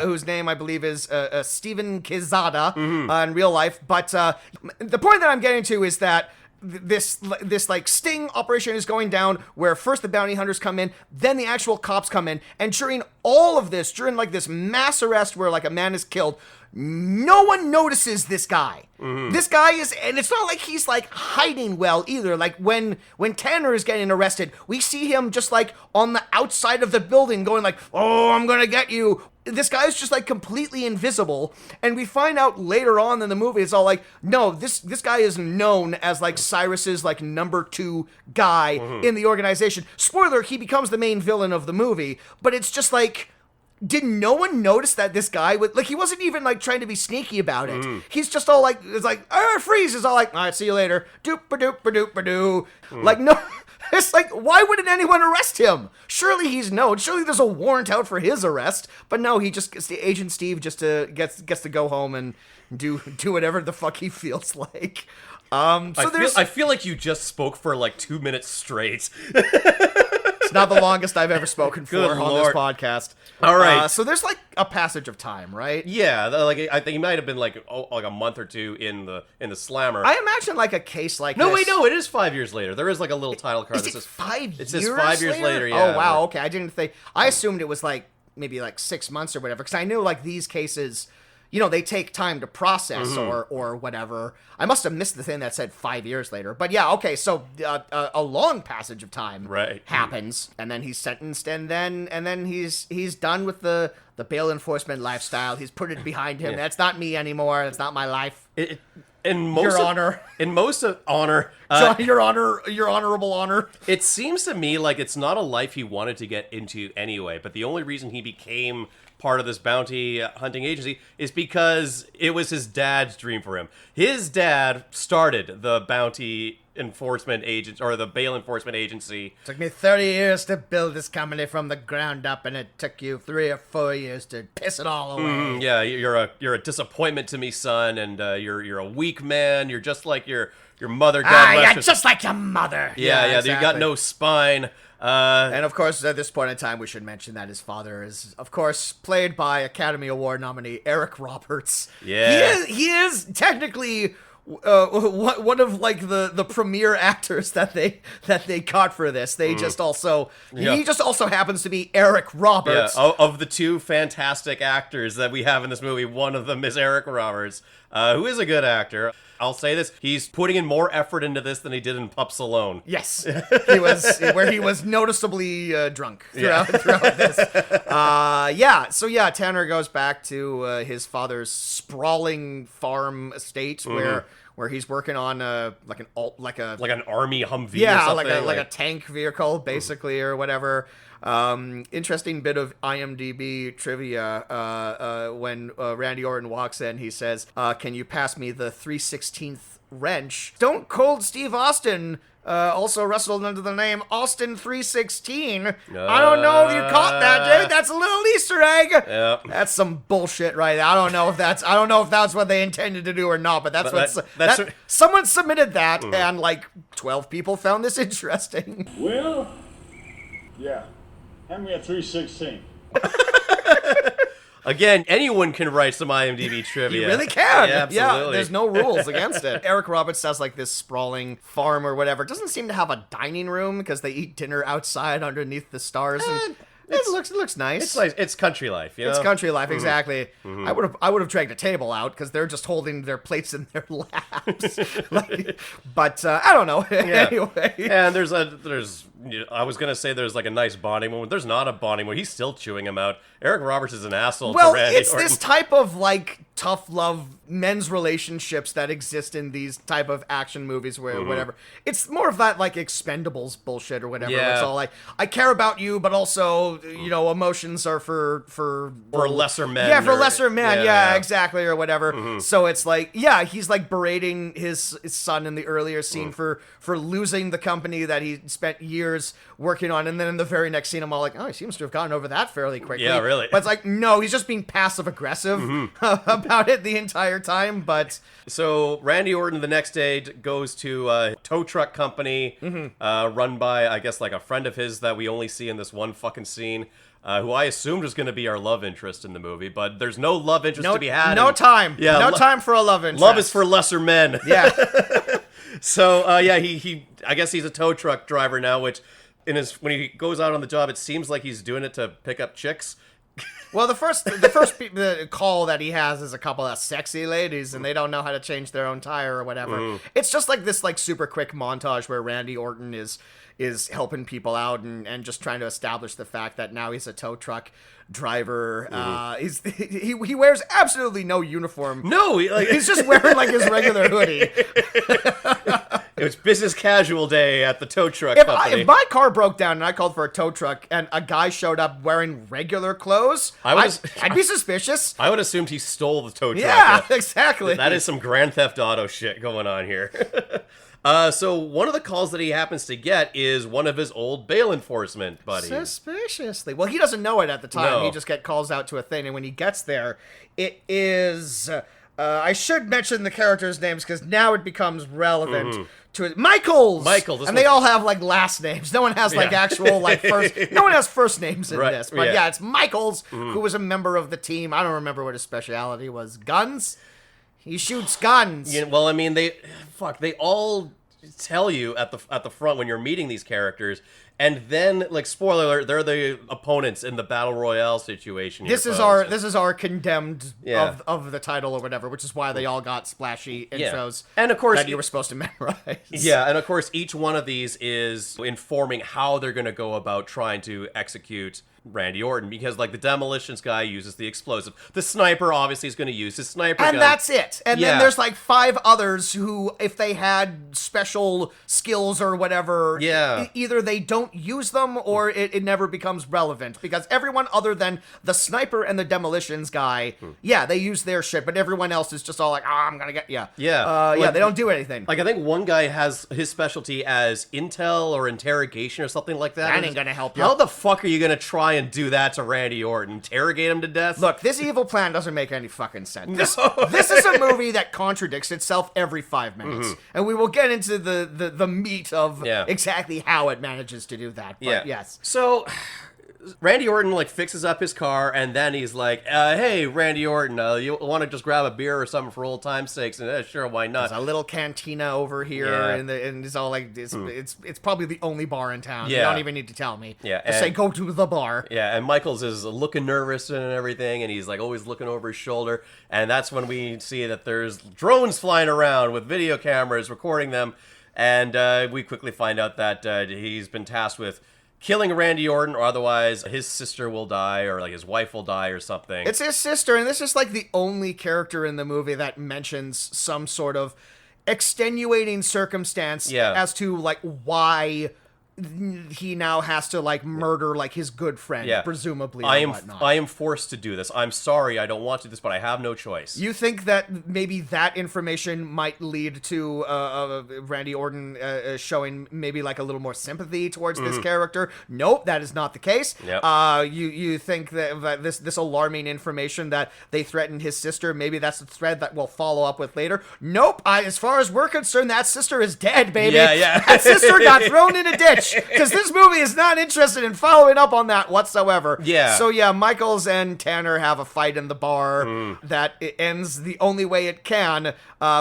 whose name I believe is Steven Quezada in real life. But the point that I'm getting to is that this like sting operation is going down, where first the bounty hunters come in, then the actual cops come in, and during all of this, during like this mass arrest where like a man is killed, no one notices this guy. This guy is, and it's not like he's like hiding well either. Like when Tanner is getting arrested, we see him just like on the outside of the building going like, oh, I'm gonna get you. This guy is just like completely invisible, and we find out later on in the movie, it's all like, no, this guy is known as like Cyrus's like number 2 guy in the organization. Spoiler, he becomes the main villain of the movie, but it's just like, did no one notice that this guy would, like, he wasn't even like trying to be sneaky about it. He's just all like, it's like, freeze, is all like, all right, see you later. Doop-a-doop-a-doop-a-doo. Like, no, it's like, why wouldn't anyone arrest him? Surely he's known. Surely there's a warrant out for his arrest. But no, he just gets, the Agent Steve just gets to go home and do whatever the fuck he feels like. I feel like you just spoke for like 2 minutes straight. It's not the longest I've ever spoken for on this podcast. All right. So there's like a passage of time, right? Yeah, like I think he might have been like a month or two in the slammer. I imagine like a case like this. No, wait, no, it is 5 years later. There is like a little title card Is that it says 5 years? It says 5 years later. Yeah. Oh wow. Okay, I didn't think. I assumed it was like maybe like 6 months or whatever, because I knew like these cases, you know, they take time to process or whatever. I must have missed the thing that said 5 years later. But yeah, okay, so a long passage of time happens, and then he's sentenced, and then he's done with the bail enforcement lifestyle. He's put it behind him. That's not me anymore. That's not my life. Your Honor. In most of honor, Your Honor, Your Honorable Honor. It seems to me like it's not a life he wanted to get into anyway. But the only reason he became part of this bounty hunting agency is because it was his dad's dream for him. His dad started the bounty enforcement agent, or the bail enforcement agency. It took me 30 years to build this company from the ground up, and it took you 3 or 4 years to piss it all away. Yeah, you're a disappointment to me, son, and you're a weak man. You're just like your mother. You're just like your mother. Yeah, exactly. You got no spine. And of course, at this point in time, we should mention that his father is, of course, played by Academy Award nominee Eric Roberts. Yeah, he is technically one of like the premier actors that they caught for this. They just also he just also happens to be Eric Roberts. Yeah, of the two fantastic actors that we have in this movie, one of them is Eric Roberts, who is a good actor. I'll say this: he's putting in more effort into this than he did in Pups Alone. Yes, he was noticeably drunk throughout this. So Tanner goes back to his father's sprawling farm estate where he's working on like an army Humvee. Yeah, or something. like a tank vehicle, basically, or whatever. Interesting bit of IMDb trivia. When Randy Orton walks in, he says, "Can you pass me the 3/16th wrench?" Stone Cold Steve Austin also wrestled under the name Austin 316. I don't know if you caught that, Jay. That's a little Easter egg. Yeah. That's some bullshit, right? I don't know if that's what they intended to do or not, but that's someone submitted that, and like 12 people found this interesting. Well, yeah. Hand me a 316. Again, anyone can write some IMDb trivia. You really can. Yeah, absolutely. Yeah, there's no rules against it. Eric Roberts has like this sprawling farm or whatever. It doesn't seem to have a dining room because they eat dinner outside underneath the stars. And it looks nice. It's like it's country life. You know? It's country life, exactly. I would have dragged a table out because they're just holding their plates in their laps. But I don't know. Anyway, and there's I was gonna say there's like a nice bonding moment. There's not a bonding moment. He's still chewing him out. Eric Roberts is an asshole to Randy it's Orton. this type of like tough love men's relationships that exist in these type of action movies where whatever. It's more of that like Expendables bullshit or whatever. Yeah. It's all like, I care about you, but also, emotions are for lesser men. Yeah, for or- lesser men. Yeah, exactly, or whatever. So it's like, he's like berating his son in the earlier scene for losing the company that he spent years working on, and then in the very next scene, I'm all like, oh, he seems to have gotten over that fairly quickly. Yeah, really. But it's like, no, he's just being passive aggressive about it the entire time. But So Randy Orton the next day goes to a tow truck company run by, I guess, like a friend of his that we only see in this one fucking scene. Who I assumed was going to be our love interest in the movie, but there's no love interest to be had. No time. Yeah, no time for a love interest. Love is for lesser men. Yeah. So he I guess he's a tow truck driver now, which when he goes out on the job, it seems like he's doing it to pick up chicks. Well, the first call that he has is a couple of sexy ladies, and they don't know how to change their own tire or whatever. It's just like this like super quick montage where Randy Orton is helping people out and just trying to establish the fact that now he's a tow truck driver. He wears absolutely no uniform. No, He's just wearing like his regular hoodie. It was business casual day at the tow truck If company. my car broke down and I called for a tow truck and a guy showed up wearing regular clothes, I'd be suspicious. I would assumed he stole the tow truck. Yeah, exactly. That is some Grand Theft Auto shit going on here. So one of the calls that he happens to get is one of his old bail enforcement buddies. Suspiciously. Well, he doesn't know it at the time. No. He just calls out to a thing, and when he gets there, it is... I should mention the characters' names because now it becomes relevant to it. Michael, and they all have like last names. No one has like actual like first. No one has first names in this, but it's Michaels, who was a member of the team. I don't remember what his specialty was. Guns. He shoots guns. Yeah, well, I mean, they all tell you at the front when you're meeting these characters. And then, like, spoiler alert, they're the opponents in the battle royale situation. This is our condemned of the title or whatever, which is why they all got splashy intros. And of course, that you were supposed to memorize. Yeah, and of course, each one of these is informing how they're going to go about trying to execute Randy Orton, because like the demolitions guy uses the explosive. The sniper obviously is going to use his sniper gun. And that's it. And then there's like 5 others who, if they had special skills or whatever, either they don't use them or it never becomes relevant, because everyone other than the sniper and the demolitions guy, they use their shit, but everyone else is just all like, I'm going to get, they don't do anything. Like I think one guy has his specialty as intel or interrogation or something like that. That ain't going to help you. How the fuck are you going to try and do that to Randy Orton? Interrogate him to death? Look, this evil plan doesn't make any fucking sense. This is a movie that contradicts itself every 5 minutes. And we will get into the meat of exactly how it manages to do that. But yes. So Randy Orton like fixes up his car, and then he's like, "Hey, Randy Orton, you want to just grab a beer or something for old time's sakes?" And sure, why not? There's a little cantina over here, Yeah. and it's all like it's probably the only bar in town. You Yeah. don't even need to tell me. Yeah, Just say and- go to the bar. Yeah, and Michaels is looking nervous and everything, and he's like always looking over his shoulder. And that's when we see that there's drones flying around with video cameras recording them. And we quickly find out that he's been tasked with killing Randy Orton, or otherwise his sister will die, or like his wife will die, or something. It's his sister, and this is like the only character in the movie that mentions some sort of extenuating circumstance Yeah. as to like why he now has to like murder like his good friend, Yeah. presumably. I or am whatnot. I am forced to do this. I'm sorry, I don't want to do this, but I have no choice. You think that maybe that information might lead to Randy Orton showing maybe like a little more sympathy towards this character? Nope, that is not the case. Yep. You think that this alarming information that they threatened his sister, maybe that's the thread that we'll follow up with later? Nope. As far as we're concerned, that sister is dead, baby. Yeah. That sister got thrown in a ditch because this movie is not interested in following up on that whatsoever. Yeah. So yeah, Michaels and Tanner have a fight in the bar that it ends the only way it can,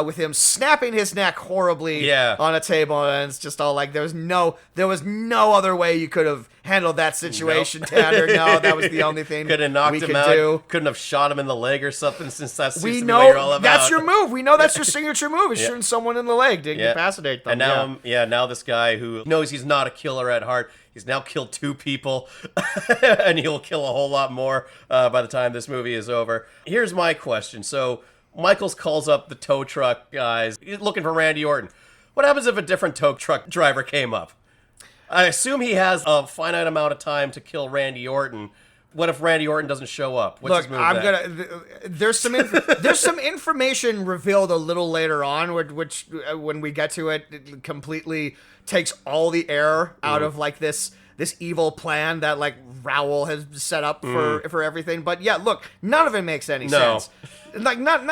with him snapping his neck horribly on a table, and it's just all like there was no other way you could have handled that situation, Tanner. No, that was the only thing Could have knocked we him could out. do. Couldn't have shot him in the leg or something, since that seems We to be what you're all know about. that's your move. We know that's your signature move, is shooting someone in the leg to incapacitate them. And now, now this guy who knows he's not a killer at heart, he's now killed 2 people, and he'll kill a whole lot more by the time this movie is over. Here's my question. So Michaels calls up the tow truck guys, he's looking for Randy Orton. What happens if a different tow truck driver came up? I assume he has a finite amount of time to kill Randy Orton. What if Randy Orton doesn't show up? What's his move then? There's some information revealed a little later on, which when we get to it, it completely takes all the air out of like this evil plan that like Raoul has set up for everything. But yeah, look, none of it makes any sense. Like not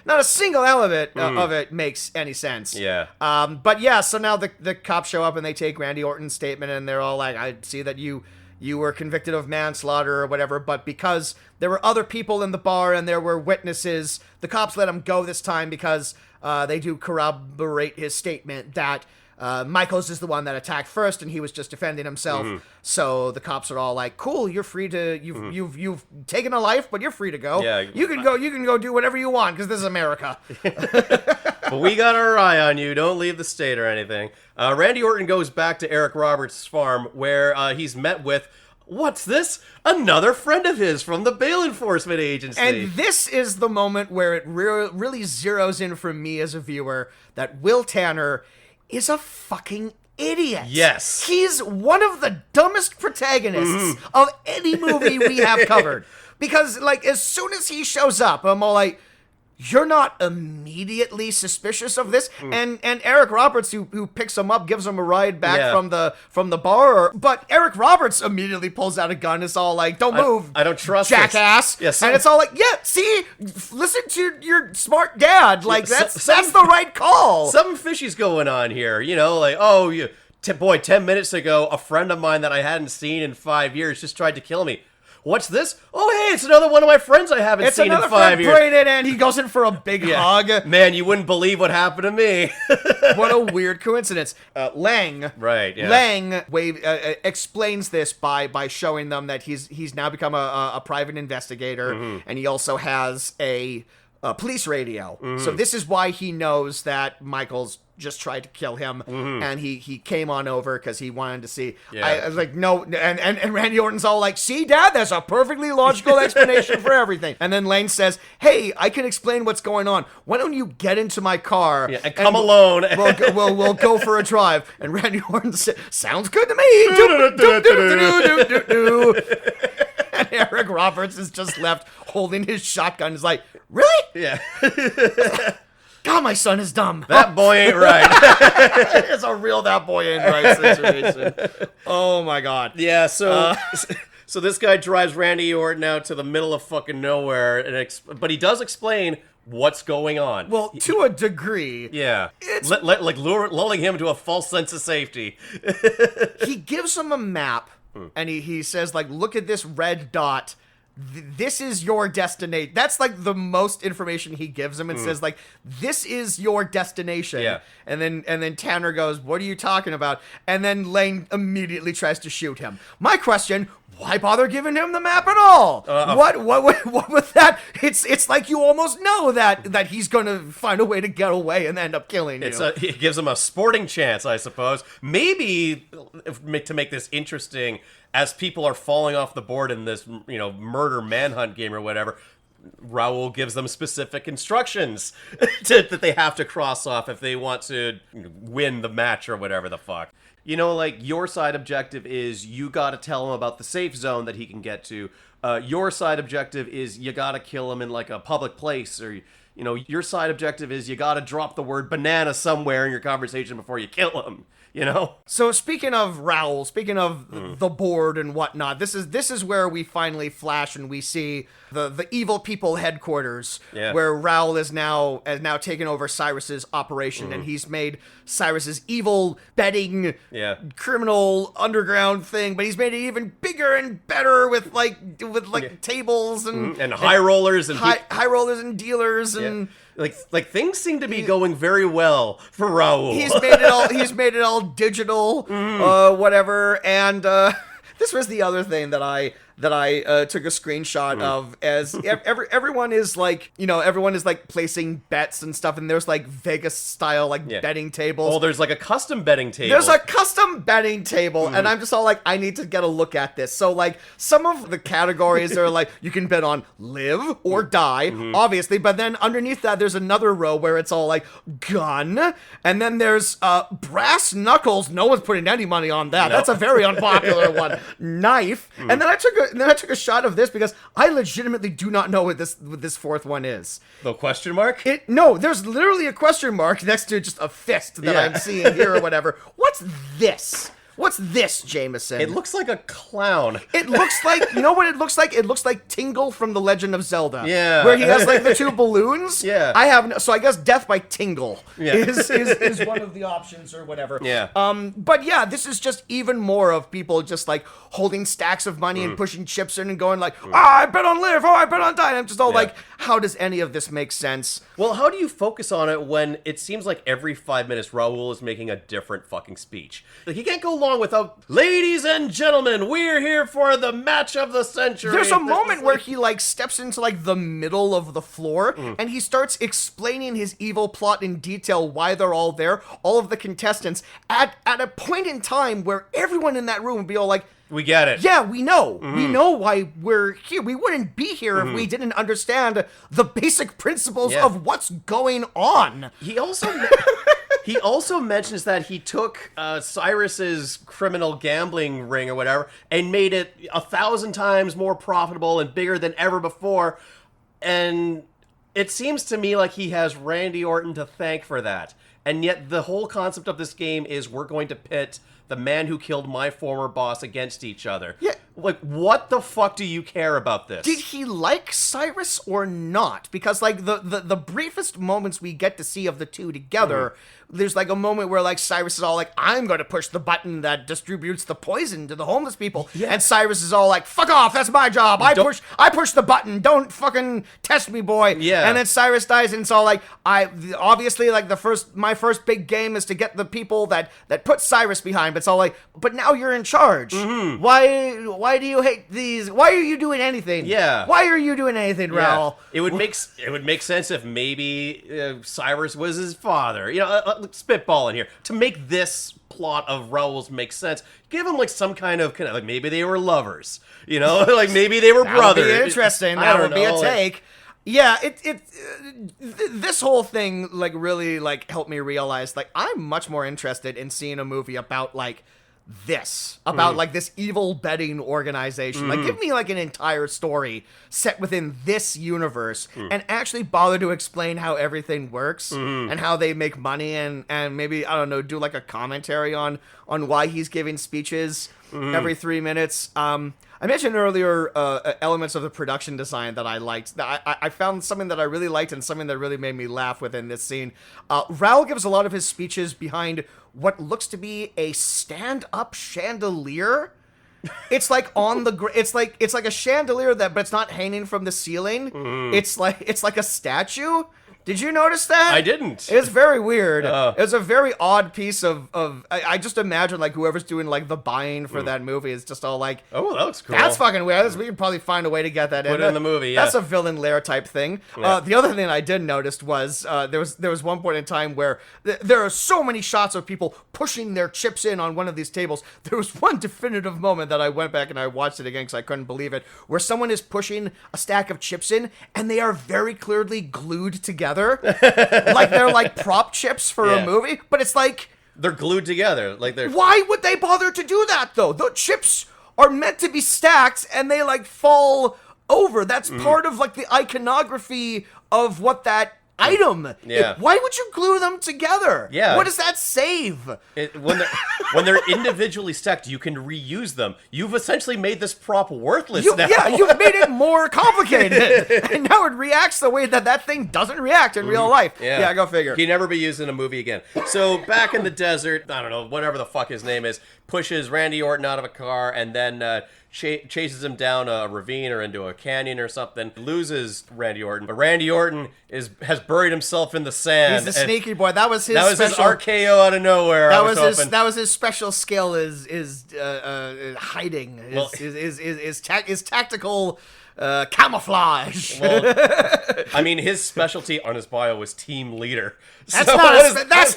a single element of it makes any sense. Yeah. But yeah, so now the cops show up and they take Randy Orton's statement, and they're all like, I see that you were convicted of manslaughter or whatever, but because there were other people in the bar and there were witnesses, the cops let him go this time because they do corroborate his statement that Michaels is the one that attacked first, and he was just defending himself. So the cops are all like, "Cool, you're free to you've taken a life, but you're free to go. Yeah. You can go do whatever you want because this is America." But we got our eye on you. Don't leave the state or anything. Randy Orton goes back to Eric Roberts' farm, where he's met with, what's this? Another friend of his from the bail enforcement agency. And this is the moment where it really zeroes in for me as a viewer that Will Tanner is a fucking idiot. Yes. He's one of the dumbest protagonists of any movie we have covered. Because, like, as soon as he shows up, I'm all like, you're not immediately suspicious of this. And Eric Roberts, who picks him up, gives him a ride back from the bar. But Eric Roberts immediately pulls out a gun. It's all like, don't move. I don't trust jackass. this. And it's all like, yeah, see, listen to your smart dad. Like, that's the right call. Something fishy's going on here. You know, like, oh, 10 minutes ago, a friend of mine that I hadn't seen in 5 years just tried to kill me. What's this? Oh, hey, it's another one of my friends I haven't seen in 5 years. Bring it in. He goes in for a big hug. Man, you wouldn't believe what happened to me. What a weird coincidence. Lang, Right, yeah. Lang explains this by showing them that he's now become a private investigator, and he also has a police radio. So this is why he knows that Michael's just tried to kill him, and he came on over because he wanted to see. Yeah. I was like, no, and Randy Orton's all like, see, Dad, there's a perfectly logical explanation for everything. And then Lane says, hey, I can explain what's going on. Why don't you get into my car and come alone? We'll go for a drive. And Randy Orton said, sounds good to me. And Eric Roberts is just left holding his shotgun. He's like, really? Yeah. God, my son is dumb. That boy ain't right. It's a real that boy ain't right situation. Oh my God. Yeah, so so this guy drives Randy Orton out to the middle of fucking nowhere, but he does explain what's going on. Well, to a degree. Yeah. It's- Like lulling him to a false sense of safety. He gives him a map and he says, like, look at this red dot. This is your destination. That's like the most information he gives him and says, like, this is your destination. Yeah. And then Tanner goes, what are you talking about? And then Lane immediately tries to shoot him. My question, why bother giving him the map at all? What with that? It's like you almost know that he's gonna find a way to get away and end up killing you. It gives him a sporting chance, I suppose. Maybe to make this interesting, as people are falling off the board in this, murder manhunt game or whatever, Raul gives them specific instructions that they have to cross off if they want to win the match or whatever the fuck. Like, your side objective is you gotta tell him about the safe zone that he can get to. Your side objective is you gotta kill him in, like, a public place, or, your side objective is you gotta drop the word banana somewhere in your conversation before you kill him. So speaking of Raul, speaking of the board and whatnot, this is where we finally flash and we see the evil people headquarters, where Raul is now taken over Cyrus's operation, and he's made Cyrus's evil betting criminal underground thing, but he's made it even bigger and better with tables and high rollers and high rollers and dealers and. Like things seem to be going very well for Raul. He's made it all digital, whatever. And this was the other thing that I took a screenshot of, as everyone is like, everyone is like placing bets and stuff, and there's like Vegas style betting tables. Oh, there's like a custom betting table. There's a custom betting table, and I'm just all like, I need to get a look at this. So like, some of the categories are like, you can bet on live or die, obviously, but then underneath that there's another row where it's all like gun, and then there's brass knuckles. No one's putting any money on that. No. That's a very unpopular one. Knife, and then I took a shot of this because I legitimately do not know what this fourth one is. The question mark? No, there's literally a question mark next to just a fist that I'm seeing here or whatever. What's this? What's this, Jameson? It looks like a clown. It looks like, you know what it looks like? It looks like Tingle from The Legend of Zelda. Yeah. Where he has like the two balloons. Yeah. So I guess Death by Tingle is one of the options or whatever. Yeah. But yeah, this is just even more of people just like holding stacks of money and pushing chips in and going like, I bet on live, I bet on die. And I'm just all like, how does any of this make sense? Well, how do you focus on it when it seems like every 5 minutes Raul is making a different fucking speech? Like, he can't go long without, ladies and gentlemen, we're here for the match of the century. There's a moment where he like steps into like the middle of the floor and he starts explaining his evil plot in detail, why they're all there, all of the contestants, at a point in time where everyone in that room would be all like, we get it. Yeah, we know. We know why we're here. We wouldn't be here if we didn't understand the basic principles of what's going on. He also mentions that he took Cyrus's criminal gambling ring or whatever and made it 1,000 times more profitable and bigger than ever before. And it seems to me like he has Randy Orton to thank for that. And yet the whole concept of this game is we're going to pit the man who killed my former boss against each other. Yeah. Like, what the fuck do you care about this? Did he like Cyrus or not? Because, like, the briefest moments we get to see of the two together, there's, like, a moment where, like, Cyrus is all like, I'm going to push the button that distributes the poison to the homeless people. Yeah. And Cyrus is all like, fuck off, that's my job. I push the button. Don't fucking test me, boy. Yeah. And then Cyrus dies, and it's all like, obviously, like, my first big game is to get the people that put Cyrus behind. But it's all like, but now you're in charge. Why do you hate these? Why are you doing anything? Yeah. Why are you doing anything, Raul? It would make sense if maybe Cyrus was his father. Spitballing here to make this plot of Raul's make sense. Give him like some kind of like maybe they were lovers. Like maybe they were brothers. That would be interesting. That would be a take. Yeah, this whole thing like really like helped me realize like I'm much more interested in seeing a movie about like this, about like this evil betting organization. Like give me like an entire story set within this universe and actually bother to explain how everything works and how they make money and maybe, I don't know, do like a commentary on why he's giving speeches every 3 minutes. I mentioned earlier elements of the production design that I liked. I found something that I really liked and something that really made me laugh within this scene. Raul gives a lot of his speeches behind what looks to be a stand-up chandelier. it's like on the it's like a chandelier but it's not hanging from the ceiling. It's like a statue. Did you notice that? I didn't. It's very weird. It was a very odd piece of I just imagine like whoever's doing like the buying for that movie is just all like, oh, that looks cool. that's fucking weird. We can probably find a way to get that Put it in the movie, yeah. That's a villain lair type thing. Yeah. The other thing I did notice was there was one point in time where there are so many shots of people pushing their chips in on one of these tables. There was one definitive moment that I went back and I watched it again because I couldn't believe it, where someone is pushing a stack of chips in and they are very clearly glued together. Like they're like prop chips for a movie, but it's like they're glued together. Like they're. Why would they bother to do that though? The chips are meant to be stacked and they like fall over. That's part of like the iconography of what that item. Yeah. Why would you glue them together? Yeah. What does that save? When they're individually stacked, you can reuse them. You've essentially made this prop worthless now. Yeah, you've made it more complicated. And now it reacts the way that thing doesn't react in real life. Yeah, go figure. He'd never be used in a movie again. So back in the desert, I don't know, whatever the fuck his name is, pushes Randy Orton out of a car and then chases him down a ravine or into a canyon or something, loses Randy Orton. But Randy Orton has buried himself in the sand. He's a sneaky boy. That was his his RKO out of nowhere. That was his special skill is hiding. His tactical camouflage. Well, I mean, his specialty on his bio was team leader. That's So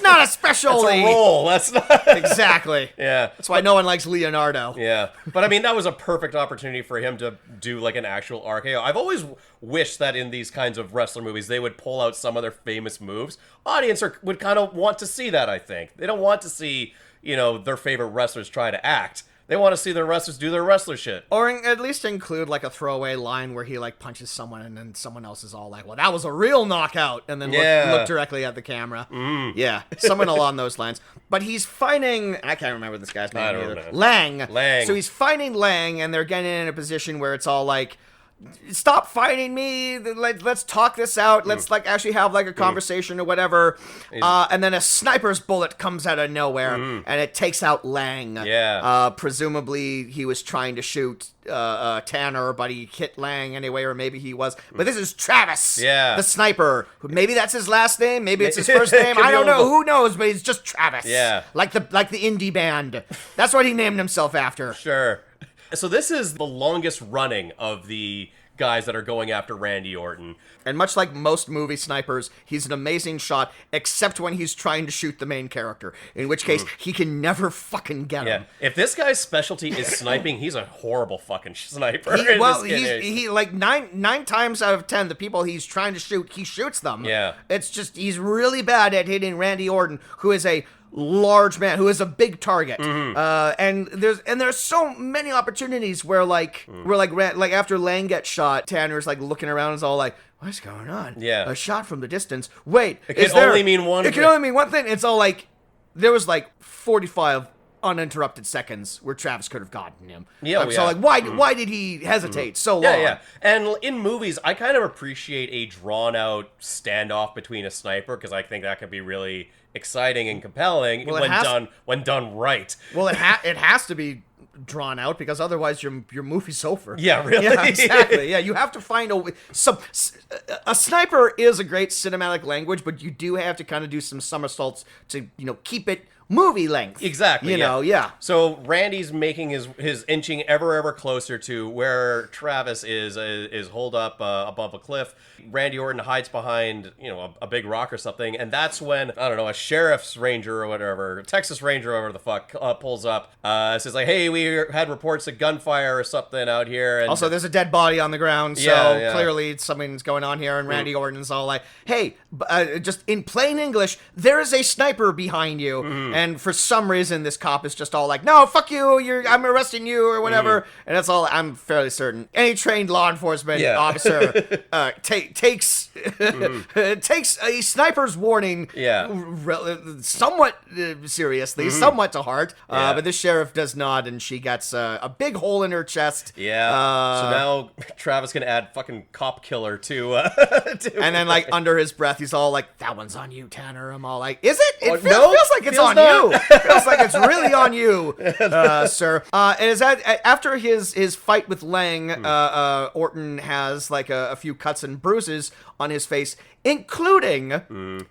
not a specialty. That's a role. That's not Exactly. Yeah. That's why no one likes Leonardo. Yeah. But I mean, that was a perfect opportunity for him to do like an actual RKO. I've always wished that in these kinds of wrestler movies, they would pull out some of their famous moves. Audience would kind of want to see that, I think. They don't want to see, their favorite wrestlers try to act. They want to see their wrestlers do their wrestler shit. Or at least include like a throwaway line where he like punches someone and then someone else is all like, well, that was a real knockout. And then look directly at the camera. Yeah, something along those lines. But he's fighting, I can't remember this guy's name either. Know. Lang. So he's fighting Lang and they're getting in a position where it's all like, stop fighting me. Let's talk this out. Let's like actually have like a conversation or whatever. And then a sniper's bullet comes out of nowhere and it takes out Lang. Yeah. Presumably he was trying to shoot Tanner, but he hit Lang anyway, or maybe he was. But this is Travis. Yeah. The sniper. Maybe that's his last name. Maybe it's his first name. I don't know. Who knows? But he's just Travis. Yeah. Like the indie band. That's what he named himself after. Sure. So this is the longest running of the guys that are going after Randy Orton. And much like most movie snipers, he's an amazing shot, except when he's trying to shoot the main character, in which case he can never fucking get him. If this guy's specialty is sniping, he's a horrible fucking sniper. He like nine times out of 10, the people he's trying to shoot, he shoots them. Yeah. It's just, he's really bad at hitting Randy Orton, who is a large man, who is a big target. And there's so many opportunities where after Lang gets shot, Tanner's like looking around and is all like, what's going on? Yeah. A shot from the distance. Wait, it can only mean one thing. It can only mean one thing. It's all like, there was like 45 uninterrupted seconds where Travis could have gotten him. So like, why did he hesitate so long? Yeah. And in movies, I kind of appreciate a drawn out standoff between a sniper, because I think that can be really exciting and compelling when done right. Well, it has to be drawn out, because otherwise your movie's over. Yeah, really. Yeah, exactly. Yeah, you have to find a sniper is a great cinematic language, but you do have to kind of do some somersaults to keep it movie length. Exactly. Yeah. So Randy's making his inching ever closer to where Travis is holed up above a cliff. Randy Orton hides behind a big rock or something, and that's when, I don't know, a sheriff's ranger or whatever, Texas Ranger or whatever the fuck, pulls up, says like, hey, we had reports of gunfire or something out here. And also, there's a dead body on the ground, so clearly something's going on here, and Randy Orton's all like, hey, just in plain English, there is a sniper behind you. And for some reason, this cop is just all like, no, fuck you, I'm arresting you, or whatever. And that's all, I'm fairly certain. Any trained law enforcement officer takes a sniper's warning somewhat seriously, somewhat to heart. But this sheriff does not, and she gets a big hole in her chest. Yeah. So now Travis can add fucking cop killer to and then, like, under his breath, he's all like, that one's on you, Tanner. I'm all like, is it? It feels like it's on you. Feels like it's really on you, sir. And is that after his fight with Lang, Orton has like a few cuts and bruises on his face, including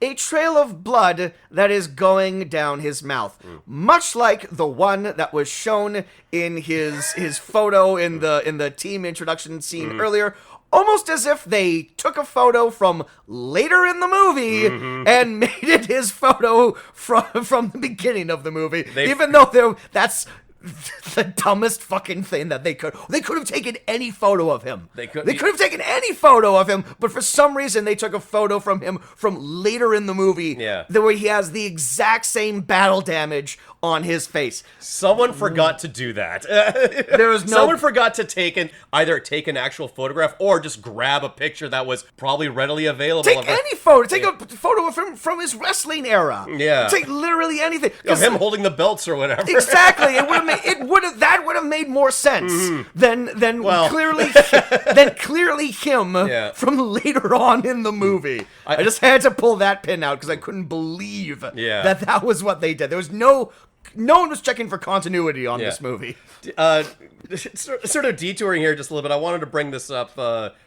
a trail of blood that is going down his mouth, much like the one that was shown in his photo in the team introduction scene earlier. Almost as if they took a photo from later in the movie and made it his photo from the beginning of the movie. Even though that's the dumbest fucking thing that they could have taken any photo of him. They could have taken any photo of him, but for some reason they took a photo from him from later in the movie. Yeah. Where he has the exact same battle damage on his face. Someone forgot to do that. Someone forgot to either take an actual photograph or just grab a picture that was probably readily available. Take any photo. Take a photo of him from his wrestling era. Yeah. Take literally anything. Of him holding the belts or whatever. Exactly. That would have made more sense than clearly him from later on in the movie. I just had to pull that pin out because I couldn't believe that was what they did. There was no one was checking for continuity on this movie. Sort of detouring here just a little bit. I wanted to bring this up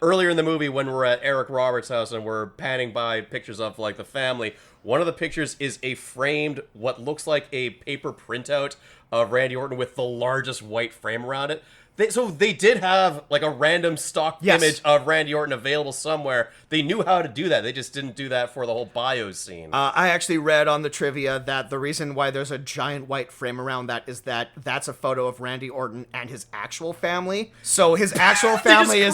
earlier in the movie when we're at Eric Roberts' house and we're panning by pictures of like the family. One of the pictures is a framed, what looks like a paper printout of Randy Orton with the largest white frame around it. So they did have like a random stock image of Randy Orton available somewhere. They knew how to do that. They just didn't do that for the whole bio scene. I actually read on the trivia that the reason why there's a giant white frame around that is that that's a photo of Randy Orton and his actual family. So his actual family they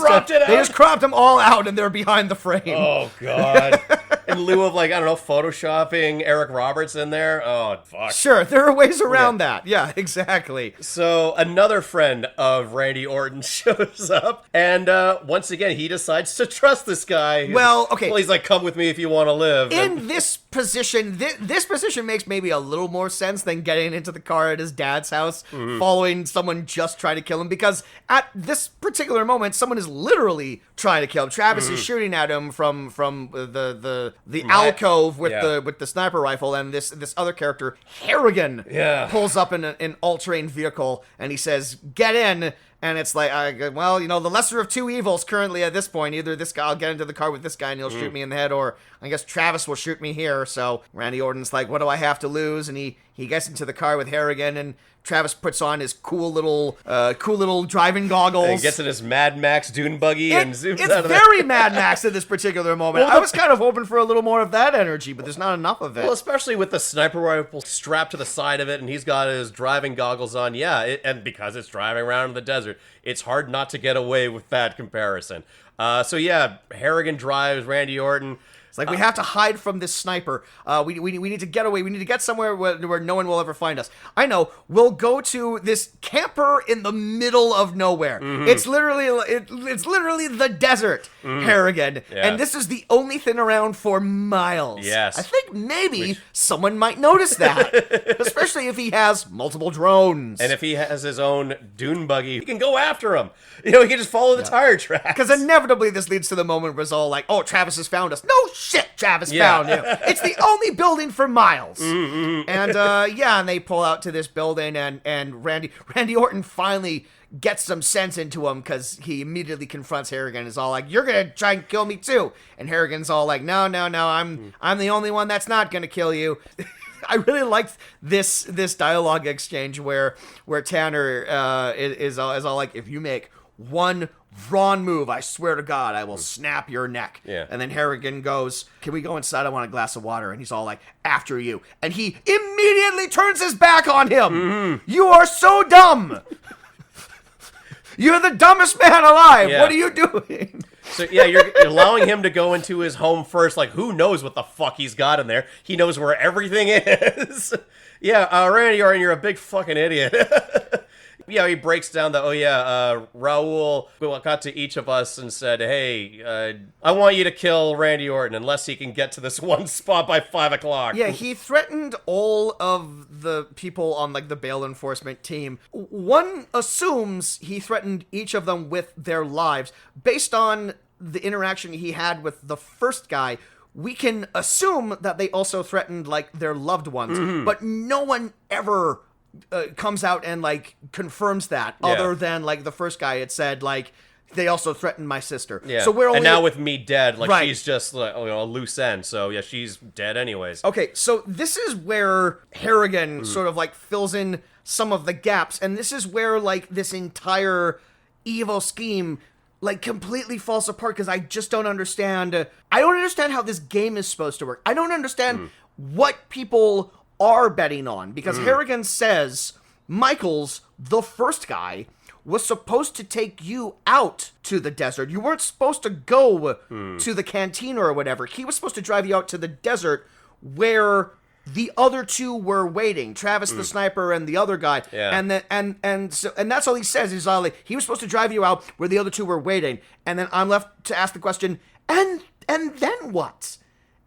just cropped them all out and they're behind the frame. Oh God. In lieu of like, I don't know, photoshopping Eric Roberts in there. Oh, fuck. Sure, there are ways around that. Yeah, exactly. So another friend of Randy Orton shows up, and once again, he decides to trust this guy. Well, okay. Well, he's like, come with me if you want to live. In this position, this position makes maybe a little more sense than getting into the car at his dad's house, following someone just trying to kill him, because at this particular moment, someone is literally trying to kill him. Travis is shooting at him from the alcove with the sniper rifle, and this other character, Harrigan, pulls up in an all-terrain vehicle, and he says, "Get in." And it's like, well, the lesser of two evils currently at this point. Either this guy, I'll get into the car with this guy and he'll shoot me in the head, or I guess Travis will shoot me here. So Randy Orton's like, what do I have to lose? And he gets into the car with Harrigan, and Travis puts on his cool little driving goggles. And gets in his Mad Max dune buggy and zooms out of It's very Mad Max at this particular moment. I was kind of hoping for a little more of that energy, but there's not enough of it. Well, especially with the sniper rifle strapped to the side of it, and he's got his driving goggles on. And because it's driving around in the desert, it's hard not to get away with that comparison. Harrigan drives Randy Orton. It's like we have to hide from this sniper. We need to get away. We need to get somewhere where no one will ever find us. I know. We'll go to this camper in the middle of nowhere. It's literally the desert, Harrigan. Yeah. And this is the only thing around for miles. Yes. I think maybe someone might notice that, especially if he has multiple drones. And if he has his own dune buggy, he can go after him. He can just follow the tire tracks. Because inevitably this leads to the moment where it's all like, oh, Travis has found us. No shit, Travis found you. It's the only building for miles. And and they pull out to this building, and Randy Orton finally gets some sense into him because he immediately confronts Harrigan and is all like, you're gonna try and kill me too. And Harrigan's all like, no, I'm the only one that's not gonna kill you. I really liked this dialogue exchange where Tanner is all like, if you make one wrong move, I swear to God, I will snap your neck. Yeah. And then Harrigan goes, can we go inside? I want a glass of water. And he's all like, after you. And he immediately turns his back on him. You are so dumb. You're the dumbest man alive. Yeah. What are you doing? So, you're allowing him to go into his home first. Like, who knows what the fuck he's got in there? He knows where everything is. Randy Orton, you're a big fucking idiot. He breaks down that, Raul got to each of us and said, hey, I want you to kill Randy Orton unless he can get to this one spot by 5 o'clock. Yeah, he threatened all of the people on, like, the bail enforcement team. One assumes he threatened each of them with their lives based on the interaction he had with the first guy. we can assume that they also threatened, like, their loved ones, but no one ever comes out and, like, confirms that, other than, like, the first guy had said, like, they also threatened my sister. Yeah. So we're only... And now with me dead, like, Right. she's just, like, a loose end, so, yeah, she's dead anyways. Okay, so this is where Harrigan sort of, like, fills in some of the gaps, and this is where, like, this entire evil scheme, like, completely falls apart, because I just don't understand. I don't understand how this game is supposed to work. I don't understand what people are betting on, because Harrigan says Michaels, the first guy, was supposed to take you out to the desert. You weren't supposed to go to the cantina or whatever. He was supposed to drive you out to the desert where the other two were waiting, Travis the sniper and the other guy. Yeah. And that's all he says. He's all like, he was supposed to drive you out where the other two were waiting. And then I'm left to ask the question, and then what?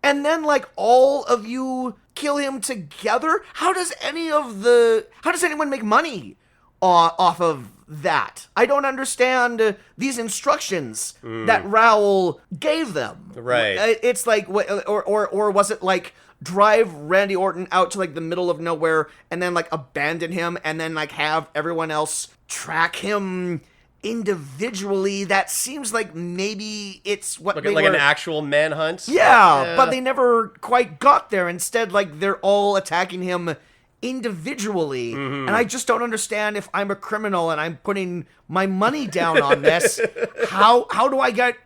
And then, like, all of you kill him together? How does anyone make money off of that? I don't understand these instructions that Raoul gave them. Right. It's like, or was it like, drive Randy Orton out to, like, the middle of nowhere and then, like, abandon him and then, like, have everyone else track him individually? That seems like maybe it's what Like, they like were... an actual manhunt? Yeah, but they never quite got there. Instead, like, they're all attacking him individually, and I just don't understand. If I'm a criminal and I'm putting my money down on this, how do I get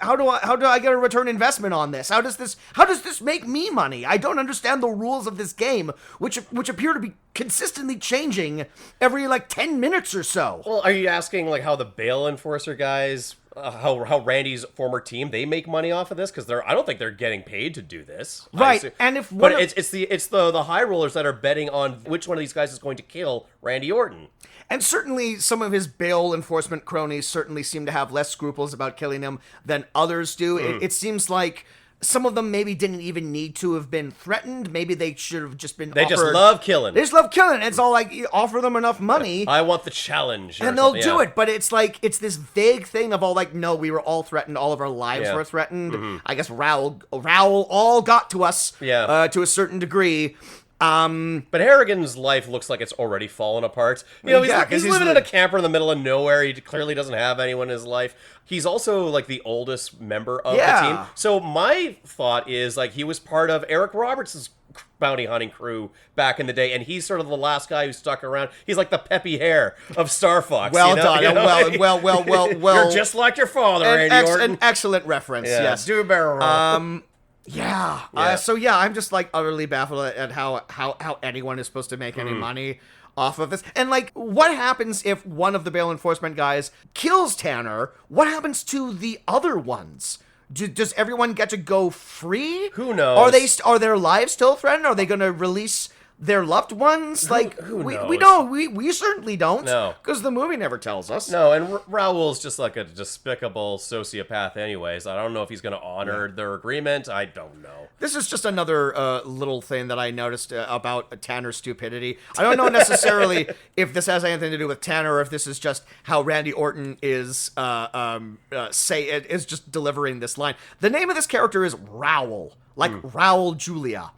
a return investment on this? How does this make me money? I don't understand the rules of this game, which appear to be consistently changing every, like, 10 minutes or so. Well, are you asking, like, how the bail enforcer guys, how Randy's former team, they make money off of this? Because I don't think they're getting paid to do this. Right, and if but it's the high rollers that are betting on which one of these guys is going to kill Randy Orton. And certainly some of his bail enforcement cronies certainly seem to have less scruples about killing him than others do. It seems like some of them maybe didn't even need to have been threatened. Maybe they should have just been They just love killing. They just love killing. It's all like, you offer them enough money. I want the challenge. And they'll do it. But it's like, it's this vague thing of all like, no, we were all threatened. All of our lives were threatened. I guess Raoul all got to us to a certain degree. But Harrigan's life looks like it's already fallen apart. You know, he's living in a camper in the middle of nowhere. He clearly doesn't have anyone in his life. He's also, like, the oldest member of the team. So my thought is, like, he was part of Eric Roberts' bounty hunting crew back in the day, and he's sort of the last guy who stuck around. He's like the peppy hair of Star Fox. Well done. Well. You're just like your father, Randy Orton. An excellent reference, yes. Do a barrel roll. Yeah. So I'm just, like, utterly baffled at how anyone is supposed to make any money off of this. And, like, what happens if one of the bail enforcement guys kills Tanner? What happens to the other ones? Does everyone get to go free? Who knows? Are their lives still threatened? Are they going to release their loved ones? Who knows? We don't. We certainly don't. No. Because the movie never tells us. No, and Raoul's just like a despicable sociopath anyways. I don't know if he's going to honor their agreement. I don't know. This is just another little thing that I noticed about Tanner's stupidity. I don't know necessarily if this has anything to do with Tanner or if this is just how Randy Orton is is just delivering this line. The name of this character is Raoul, like Raoul Julia.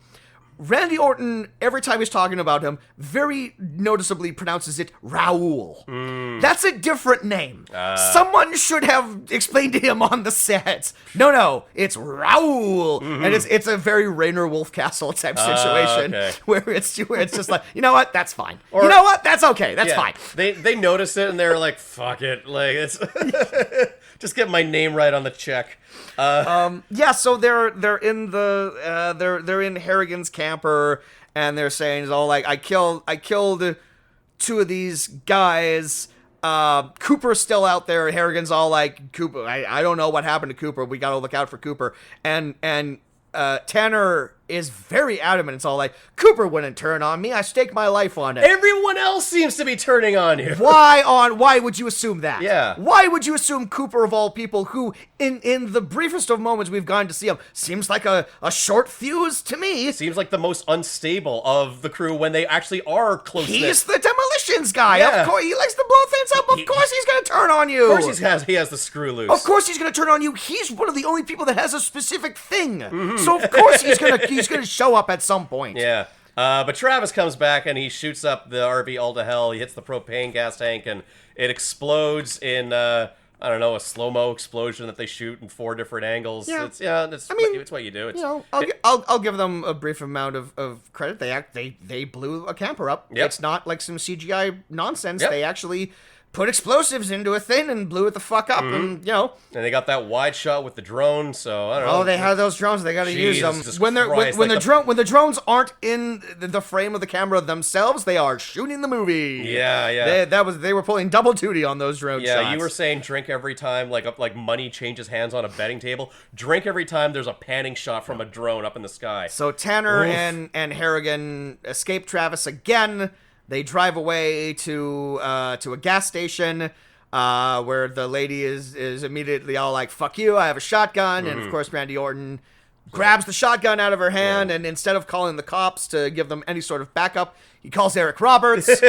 Randy Orton, every time he's talking about him, very noticeably pronounces it Raoul. That's a different name. Someone should have explained to him on the set. No, it's Raoul. And it's a very Rainer Wolfcastle type situation where it's just like, you know what, that's fine. You know what, that's okay, that's fine. They noticed it and they're like, fuck it, like it's just get my name right on the check. So they're in they're in Harrigan's camper and they're saying, oh, like, I killed two of these guys. Cooper's still out there. Harrigan's all like, Cooper, I don't know what happened to Cooper. We gotta look out for Cooper. And Tanner is very adamant. It's all like, Cooper wouldn't turn on me. I stake my life on it. Everyone else seems to be turning on you. Why would you assume that? Yeah. Why would you assume Cooper, of all people, who in the briefest of moments we've gone to see him, seems like a short fuse to me. Seems like the most unstable of the crew when they actually are close-knit. He's the demolitions guy. Yeah. Of course, he likes to blow things up. Of course he's going to turn on you. Of course he has the screw loose. Of course he's going to turn on you. He's one of the only people that has a specific thing. So of course he's going to show up at some point. Yeah. But Travis comes back and he shoots up the RV all to hell. He hits the propane gas tank and it explodes in, I don't know, a slow-mo explosion that they shoot in 4 different angles. Yeah. It's what you do. It's, I'll give them a brief amount of credit. They blew a camper up. Yep. It's not like some CGI nonsense. Yep. They actually put explosives into a thing and blew it the fuck up. And And they got that wide shot with the drone, so I don't know. oh, they have those drones. They got to use them Jesus when Christ, when the drones aren't in the frame of the camera themselves. They are shooting the movie. Yeah. They were pulling double duty on those drone shots. Yeah, you were saying drink every time, like money changes hands on a betting table. Drink every time there's a panning shot from a drone up in the sky. So Tanner Oof. and Harrigan escape Travis again. They drive away to a gas station where the lady is immediately all like, "Fuck you! I have a shotgun." And of course, Randy Orton grabs the shotgun out of her hand, and instead of calling the cops to give them any sort of backup, he calls Eric Roberts,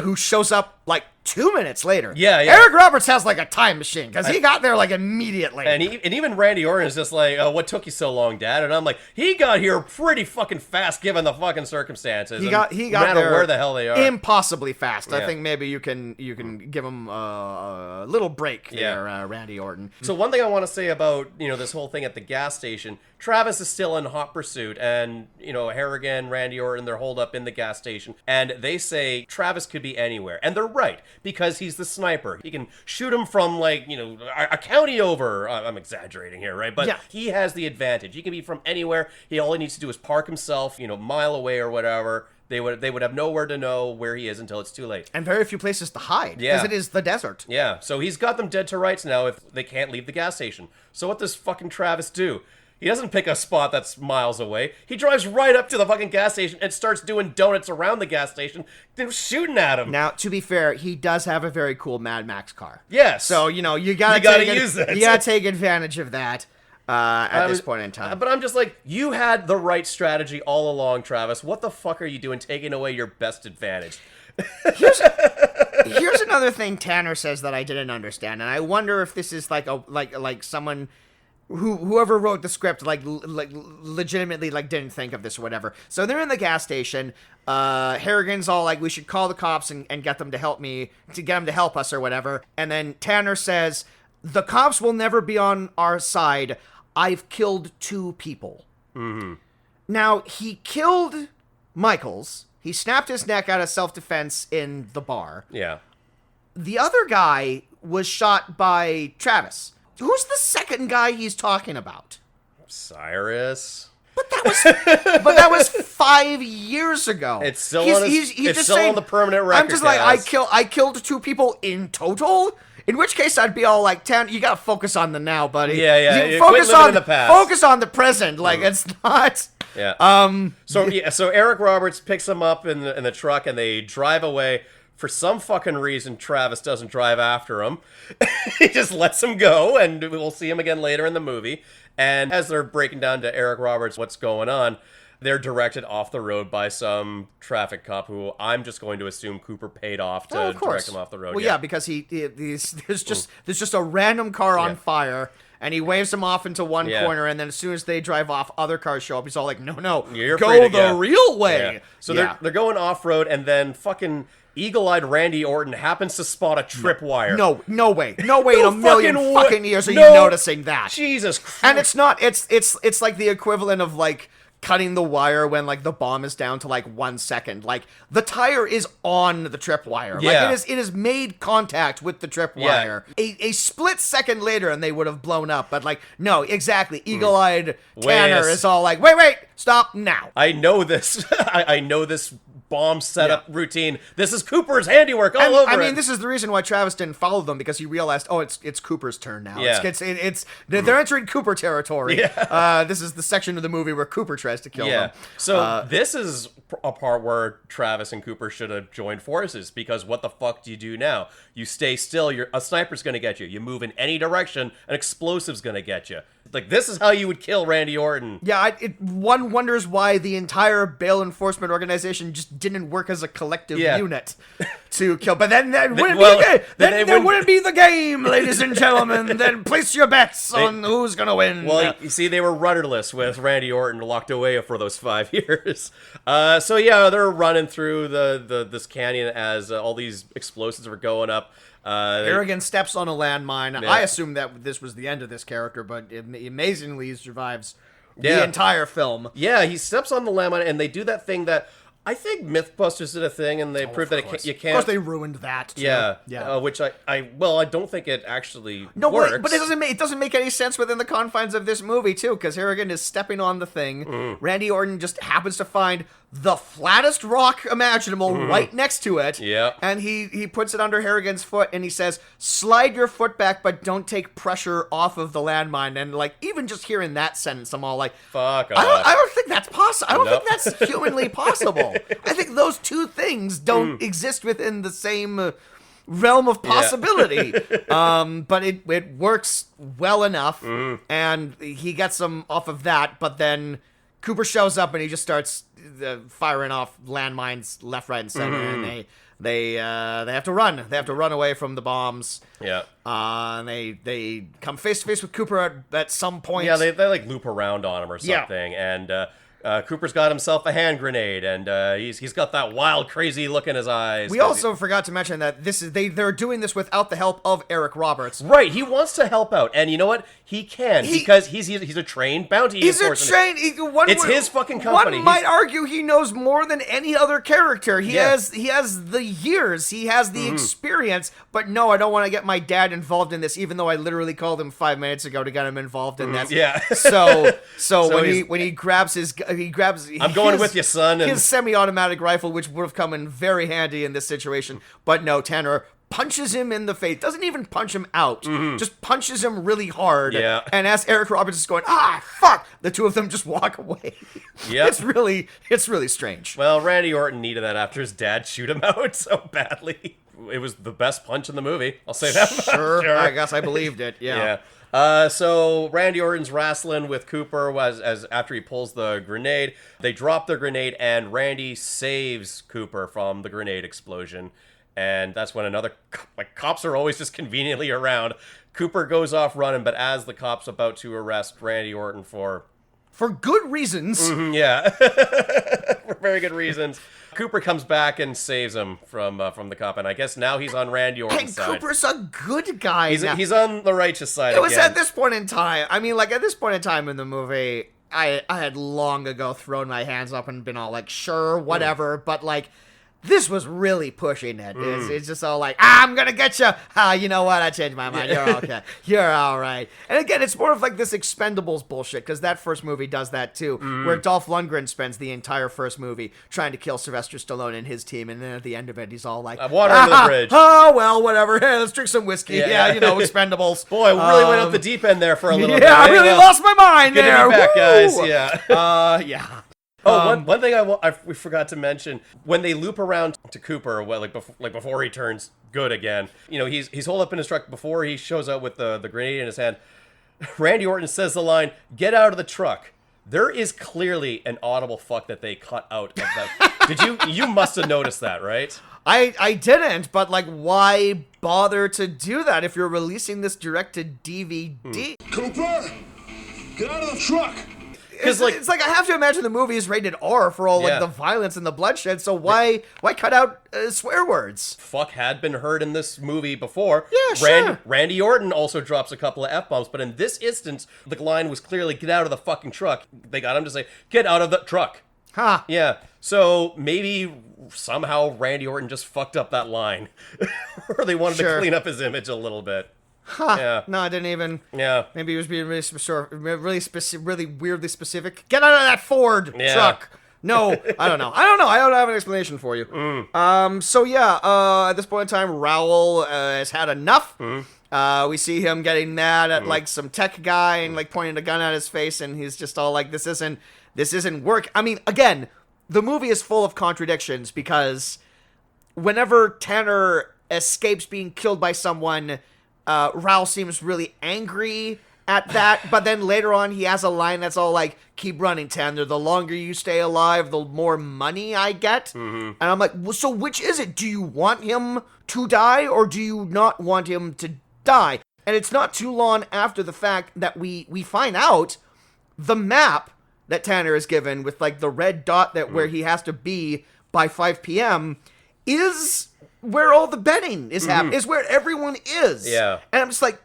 who shows up like 2 minutes later. Yeah. Eric Roberts has like a time machine because he got there like immediately. And even Randy Orton is just like, "What took you so long, Dad?" And I'm like, he got here pretty fucking fast given the fucking circumstances. He got no matter there where the hell they are. impossibly fast. I Yeah. think maybe you can give him a little break Yeah. there, Randy Orton. So one thing I want to say about, this whole thing at the gas station, Travis is still in hot pursuit, and, Harrigan, Randy Orton, they're holed up in the gas station, and they say Travis could be anywhere. And they're right, because he's the sniper. He can shoot him from, a county over. I'm exaggerating here, right? But Yeah. he has the advantage. He can be from anywhere. All he needs to do is park himself, mile away or whatever. They would have nowhere to know where he is until it's too late. And very few places to hide, because Yeah. it is the desert. Yeah, so he's got them dead to rights now if they can't leave the gas station. So what does fucking Travis do? He doesn't pick a spot that's miles away. He drives right up to the fucking gas station and starts doing donuts around the gas station. They're shooting at him. Now, to be fair, he does have a very cool Mad Max car. Yes. So, you gotta use it. You gotta take advantage of that at this point in time. But I'm just like, you had the right strategy all along, Travis. What the fuck are you doing taking away your best advantage? Here's another thing Tanner says that I didn't understand, and I wonder if this is like someone whoever wrote the script legitimately didn't think of this or whatever. So they're in the gas station. Harrigan's all like, "We should call the cops and get them to help us or whatever." And then Tanner says, "The cops will never be on our side. I've killed 2 people." Mm-hmm. Now, he killed Michaels. He snapped his neck out of self-defense in the bar. Yeah. The other guy was shot by Travis. Who's the second guy he's talking about? Cyrus. But that was 5 years ago. It's still He's on his, just it's still saying, on the permanent record. I'm just like, I guys. killed 2 people in total. In which case, I'd be all like, "Tan, you gotta focus on the now, buddy. Yeah. You Quit living in the past. Focus on the present. Like it's not." Yeah. So Eric Roberts picks him up in the truck and they drive away. For some fucking reason, Travis doesn't drive after him. He just lets him go, and we'll see him again later in the movie. And as they're breaking down to Eric Roberts what's going on, they're directed off the road by some traffic cop who I'm just going to assume Cooper paid off to direct him off the road. Well, yeah, because there's just a random car on fire. And he waves them off into one corner, and then as soon as they drive off, other cars show up. He's all like, "No, You're go the real way." Yeah. So they're going off road, and then fucking eagle-eyed Randy Orton happens to spot a tripwire. No way in a million fucking years are you noticing that. Jesus Christ. And it's not. It's like the equivalent of cutting the wire when the bomb is down to 1 second. The tire is on the tripwire. Yeah. It is made contact with the tripwire. Yeah. A split second later and they would have blown up. But no, exactly. Eagle-eyed Tanner is all like, wait, stop now. I know this. I know this bomb setup routine. This is Cooper's handiwork all over. I mean, this is the reason why Travis didn't follow them, because he realized, oh, it's Cooper's turn now. Yeah. They're entering Cooper territory. Yeah. This is the section of the movie where Cooper tries to kill them. So this is a part where Travis and Cooper should have joined forces, because what the fuck do you do now? You stay still. A sniper's going to get you. You move in any direction, an explosive's going to get you. Like, this is how you would kill Randy Orton. Yeah, one wonders why the entire bail enforcement organization just didn't work as a collective unit to kill. But then wouldn't be the game, ladies and gentlemen. Then place your bets on who's gonna win. Well, you see, they were rudderless with Randy Orton locked away for those 5 years. So yeah, they're running through this canyon as all these explosives were going up. Harrigan steps on a landmine. Yeah. I assume that this was the end of this character, but amazingly he survives the entire film. Yeah, he steps on the landmine, and they do that thing that I think Mythbusters did a thing, and they proved that you can't. Of course, they ruined that. Too. Yeah. Which I don't think it actually works. works. But it doesn't make any sense within the confines of this movie too, because Harrigan is stepping on the thing. Randy Orton just happens to find the flattest rock imaginable right next to it. Yeah. And he puts it under Harrigan's foot, and he says, "Slide your foot back, but don't take pressure off of the landmine." And like, even just hearing that sentence, I'm all like, fuck off. I don't think that's possible. I don't think that's humanly possible. I think those two things don't exist within the same realm of possibility. But it works well enough, and he gets them off of that. But then Cooper shows up, and he just starts firing off landmines left, right, and center, and they have to run. They have to run away from the bombs. Yeah. And they come face to face with Cooper at some point. Yeah, they like loop around on him or something, and Cooper's got himself a hand grenade, and he's got that wild, crazy look in his eyes. We also forgot to mention that they're doing this without the help of Eric Roberts. Right, he wants to help out, and you know what? He can, because he's a trained bounty enforcement. It's his fucking company. One might argue he knows more than any other character. He has the years, he has the experience. But no, I don't want to get my dad involved in this, even though I literally called him 5 minutes ago to get him involved in this. Yeah. So when he grabs I'm going with you, son. His semi-automatic rifle, which would have come in very handy in this situation. But no, Tanner punches him in the face. Doesn't even punch him out. Just punches him really hard. Yeah. And as Eric Roberts is going, fuck, the two of them just walk away. Yeah. It's really strange. Well, Randy Orton needed that after his dad shoot him out so badly. It was the best punch in the movie. I'll say that. Sure. I guess I believed it. Yeah. So Randy Orton's wrestling with Cooper as after he pulls the grenade. They drop the grenade, and Randy saves Cooper from the grenade explosion. And that's when cops are always just conveniently around. Cooper goes off running, but as the cop's about to arrest Randy Orton for good reasons. For very good reasons. Cooper comes back and saves him from the cop, and I guess now he's on Randy Orton's side. And Cooper's a good guy. He's on the righteous side. It was at this point in time. I mean, like at this point in time in the movie, I had long ago thrown my hands up and been all like, sure, whatever. But like, this was really pushing it. It's just all like, I'm gonna get you. You know what? I changed my mind. You're okay. You're all right. And again, it's more of like this Expendables bullshit, because that first movie does that too, where Dolph Lundgren spends the entire first movie trying to kill Sylvester Stallone and his team, and then at the end of it, he's all like, water under the bridge. Oh well, whatever. Hey, let's drink some whiskey. Yeah, you know, Expendables. Boy, really went up the deep end there for a little bit. Yeah, I really lost my mind good there. To be back, guys. Woo! Yeah. Yeah. One thing we forgot to mention, when they loop around to Cooper, before he turns good again, you know, he's holed up in his truck before he shows up with the grenade in his hand. Randy Orton says the line, "Get out of the truck." There is clearly an audible fuck that they cut out of that. You must have noticed that, right? I didn't, but like, why bother to do that if you're releasing this direct to DVD? Cooper, get out of the truck. It's like I have to imagine the movie is rated R for all like the violence and the bloodshed. So why cut out swear words? Fuck had been heard in this movie before. Yeah, sure. Randy Orton also drops a couple of F-bombs, but in this instance, the line was clearly, "Get out of the fucking truck." They got him to say, "Get out of the truck." Huh. Yeah. So maybe somehow Randy Orton just fucked up that line, or they wanted to clean up his image a little bit. Huh. Yeah. No, I didn't even. Yeah. Maybe he was being really weirdly specific. Get out of that Ford truck. No, I don't know. I don't have an explanation for you. So yeah, at this point in time, Raoul has had enough. We see him getting mad at like some tech guy and like pointing a gun at his face, and he's just all like, "This isn't work." I mean, again, the movie is full of contradictions because whenever Tanner escapes being killed by someone, Raoul seems really angry at that, but then later on he has a line that's all like, "Keep running, Tanner. The longer you stay alive, the more money I get." And I'm like, well, so which is it? Do you want him to die or do you not want him to die? And it's not too long after the fact that we find out the map that Tanner is given with like the red dot that where he has to be by 5 p.m. is where all the betting is happening, is where everyone is. Yeah. And I'm just like,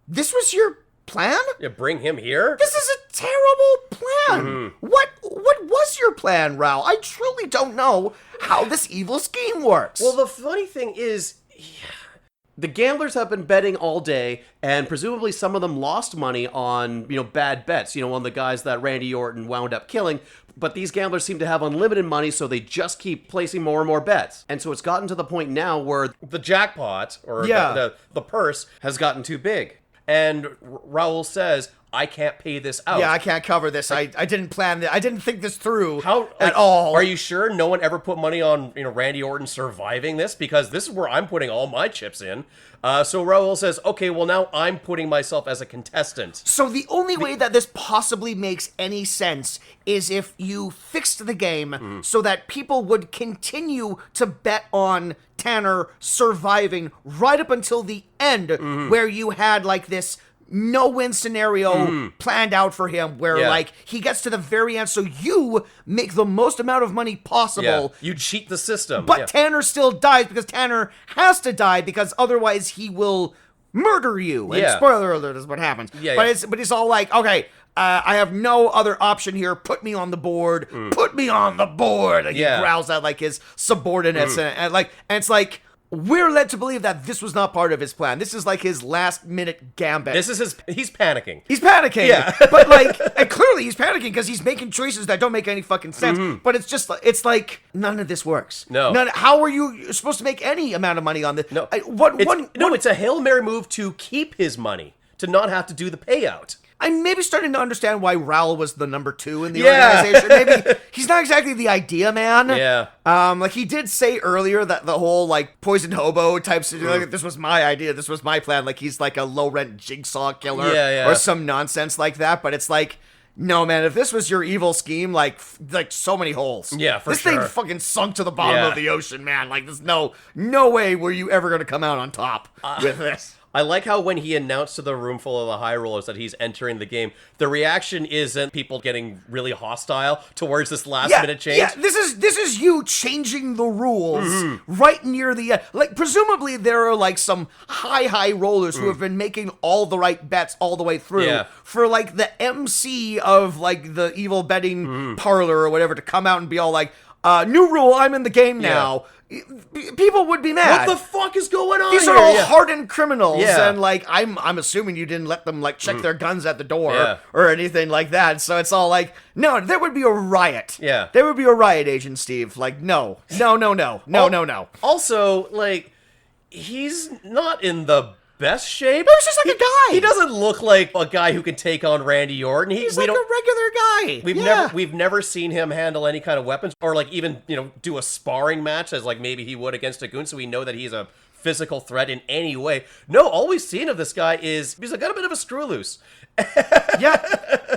this was your plan? Yeah, bring him here? This is a terrible plan. What was your plan, Raoul? I truly don't know how this evil scheme works. Well, the funny thing is, The gamblers have been betting all day, and presumably some of them lost money on, bad bets, on the guys that Randy Orton wound up killing. But these gamblers seem to have unlimited money, so they just keep placing more and more bets. And so it's gotten to the point now where the jackpot, or Yeah. the purse, has gotten too big. And Raoul says, I can't pay this out. yeah, I can't cover this. I didn't plan this. I didn't think this through How at all. Are you sure no one ever put money on Randy Orton surviving this? Because this is where I'm putting all my chips in. So Raoul says, okay, well now I'm putting myself as a contestant. So the only way that this possibly makes any sense is if you fixed the game so that people would continue to bet on Tanner surviving right up until the end, where you had like this no-win scenario planned out for him where like he gets to the very end, so you make the most amount of money possible. Yeah. You cheat the system. But Tanner still dies because Tanner has to die because otherwise he will murder you. And Yeah. spoiler alert is what happens. Yeah, but yeah. it's all like, okay, I have no other option here. Put me on the board. Put me on the board. And Yeah. he growls at like his subordinates and it's like, we're led to believe that this was not part of his plan. This is like his last minute gambit. This is he's panicking. He's panicking. Yeah. But like, and clearly he's panicking because he's making choices that don't make any fucking sense. But it's just, it's like, none of this works. No. How are you supposed to make any amount of money on this? No. It's It's a Hail Mary move to keep his money, to not have to do the payout. I'm maybe starting to understand why Raoul was the number 2 in the Yeah. organization. Maybe he's not exactly the idea man. Yeah. Like he did say earlier that the whole like poison hobo type situation, like, this was my idea, this was my plan. Like he's like a low rent jigsaw killer Yeah. or some nonsense like that. But it's like, no man, if this was your evil scheme, like so many holes. Yeah, for this sure. thing fucking sunk to the bottom Yeah. of the ocean, man. Like there's no way were you ever gonna come out on top with this. I like how when he announced to the room full of the high rollers that he's entering the game, the reaction isn't people getting really hostile towards this last minute change. Yeah, this is you changing the rules right near the end. Like, presumably there are, like, some high rollers who have been making all the right bets all the way through Yeah. for, like, the MC of, like, the evil betting parlor or whatever to come out and be all like, new rule, I'm in the game now. People would be mad. What the fuck is going on These here? are all Yeah. hardened criminals, Yeah. and like I'm assuming you didn't let them like check their guns at the door Yeah. or anything like that. So it's all like, no, there would be a riot. Yeah. There would be a riot, Agent Steve. Like, no. Also, like, he's not in the best shape. He's just like a guy. He doesn't look like a guy who can take on Randy Orton. He's like a regular guy. We've never seen him handle any kind of weapons or like even, do a sparring match as like maybe he would against a goon, so we know that he's a physical threat in any way. No, all we've seen of this guy is he's got a bit of a screw loose. Yeah.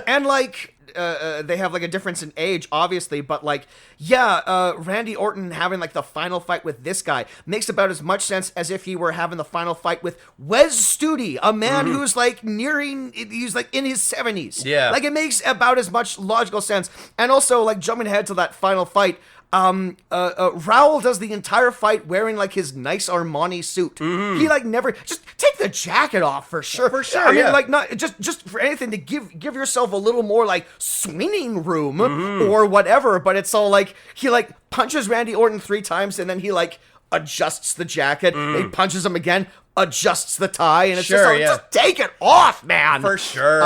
And like they have like a difference in age, obviously, but like, Randy Orton having like the final fight with this guy makes about as much sense as if he were having the final fight with Wes Studi, a man who's like he's like in his 70s. Yeah. Like it makes about as much logical sense. And also like jumping ahead to that final fight, Raoul does the entire fight wearing like his nice Armani suit. He like never just take the jacket off for sure. For sure, I mean, yeah. like not just for anything to give yourself a little more like swinging room or whatever. But it's all like he like punches Randy Orton 3 times and then he like adjusts the jacket. He punches him again, adjusts the tie, and it's Sure, just take it off, man. For sure,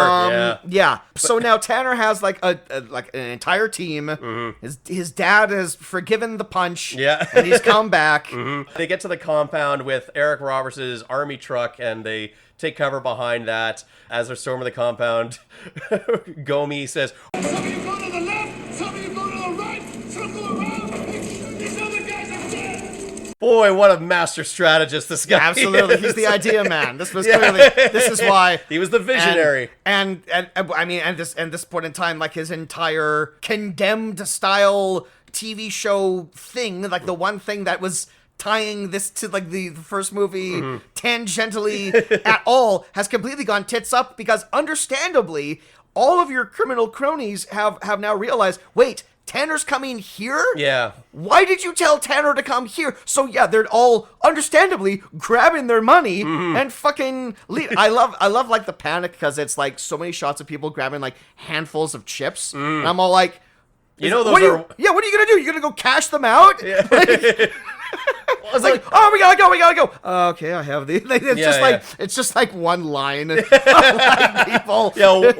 Yeah. So now Tanner has like an entire team. His dad has forgiven the punch. Yeah. And he's come back. They get to the compound with Eric Roberts' army truck, and they take cover behind that. As they're storming the compound, Gomi says, Some of you go to the left, some of you go to the right, some go around, and shoot these other guys are dead. boy, what a master strategist this guy Absolutely, is. he's the idea man. This was clearly. This is why He was the visionary. And I mean, and this point in time, like his entire condemned style TV show thing, like the one thing that was tying this to like the first movie tangentially at all, has completely gone tits up because, understandably, all of your criminal cronies have now realized, wait, Tanner's coming here? Yeah. Why did you tell Tanner to come here? So yeah, they're all understandably grabbing their money and fucking leave. I love like the panic because it's like so many shots of people grabbing like handfuls of chips. And I'm all like, You know, those what are... what are you gonna do? You're gonna go cash them out? Yeah. It's like, oh, we gotta go. Okay, I have these. Like, it's Yeah, just yeah. like it's just like one line of like people.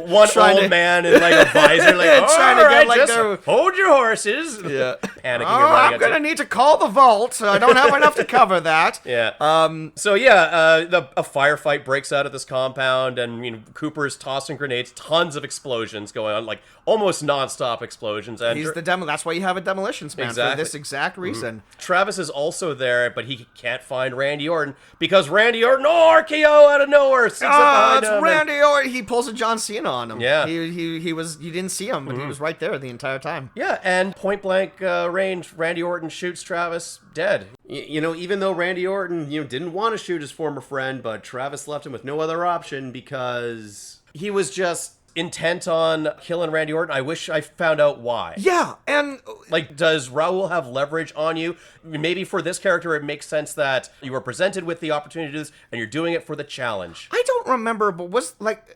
One trying old to- man in like a visor, like, Trying to all get, right, like, just their- hold your horses. Yeah. Panicking. and Oh, running I'm out gonna to- need to call the vault. I don't have enough to cover that. Yeah. A firefight breaks out at this compound, and Cooper's tossing grenades. Tons of explosions going on, like almost nonstop explosions. And He's the demo. That's why you have a demolitions man for Exactly. this exact reason. Travis is also there, but he can't find Randy Orton because Randy Orton, RKO out of nowhere, sneaks up behind It's him and- Randy Orton. He pulls a John Cena on him. Yeah. He was. You didn't see him, but he was right there the entire time. Yeah, and point blank range, Randy Orton shoots Travis dead. Even though Randy Orton, didn't want to shoot his former friend, but Travis left him with no other option because he was just Intent on killing Randy Orton. I wish I found out why. Yeah, and Like, does Raul have leverage on you? Maybe for this character, it makes sense that you were presented with the opportunity to do this, and you're doing it for the challenge. I don't remember, but was like,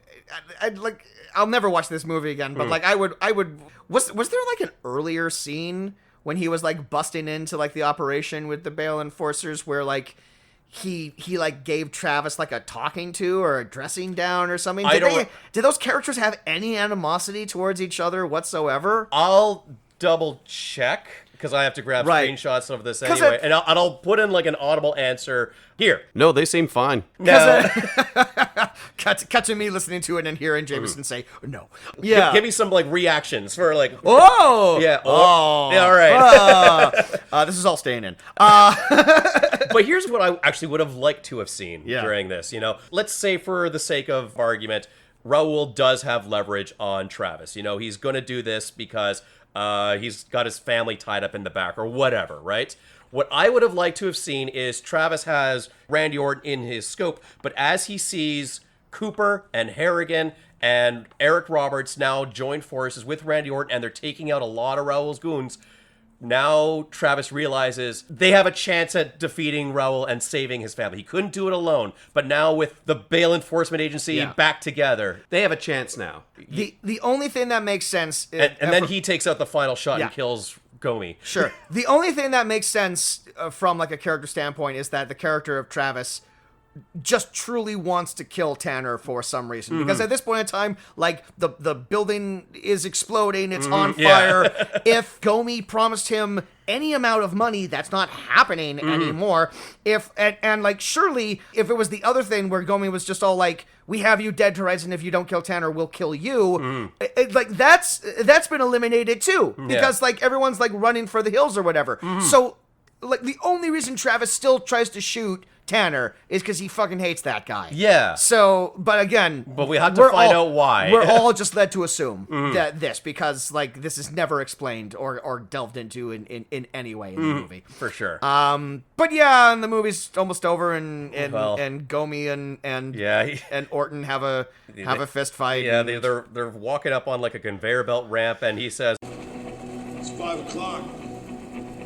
I'll never watch this movie again. But like, I would. Was there like an earlier scene when he was like busting into like the operation with the Bale enforcers where like he like gave Travis like a talking to or a dressing down or something? Did those characters have any animosity towards each other whatsoever? I'll double check because I have to grab Right. screenshots of this 'Cause anyway, and I'll put in like an audible answer here. no, they seem fine. No, Cut to me listening to it and hearing Jameson say no. Yeah. give me some like reactions for like. Oh. Yeah. Oh. Yeah. All right. This is all staying in. But here's what I actually would have liked to have seen Yeah. during this. Let's say for the sake of argument, Raul does have leverage on Travis. He's going to do this because he's got his family tied up in the back or whatever, right? What I would have liked to have seen is Travis has Randy Orton in his scope, but as he sees Cooper and Harrigan and Eric Roberts now join forces with Randy Orton and they're taking out a lot of Raul's goons, now Travis realizes they have a chance at defeating Raul and saving his family. He couldn't do it alone, but now with the Bale Enforcement Agency Yeah. back together, They have a chance now. The only thing that makes sense and then he takes out the final shot Yeah. and kills Gomi. Sure. The only thing that makes sense from like a character standpoint is that the character of Travis just truly wants to kill Tanner for some reason. Because at this point in time, like the building is exploding, it's on fire. If Gomi promised him any amount of money, that's not happening anymore. And like surely if it was the other thing where Gomi was just all like, we have you dead to rights, and if you don't kill Tanner, we'll kill you. Like that's been eliminated too. Because like everyone's like running for the hills or whatever. So like the only reason Travis still tries to shoot Tanner is because he fucking hates that guy. Yeah. So, but again, But we have to we're find all- out why. We're all just led to assume that because like this is never explained or delved into in any way in the movie. For sure. But yeah, and the movie's almost over, and Well. Gomi and Yeah. and Orton have a fist fight. Yeah, and- they're walking up on like a conveyor belt ramp, and he says, It's 5 o'clock.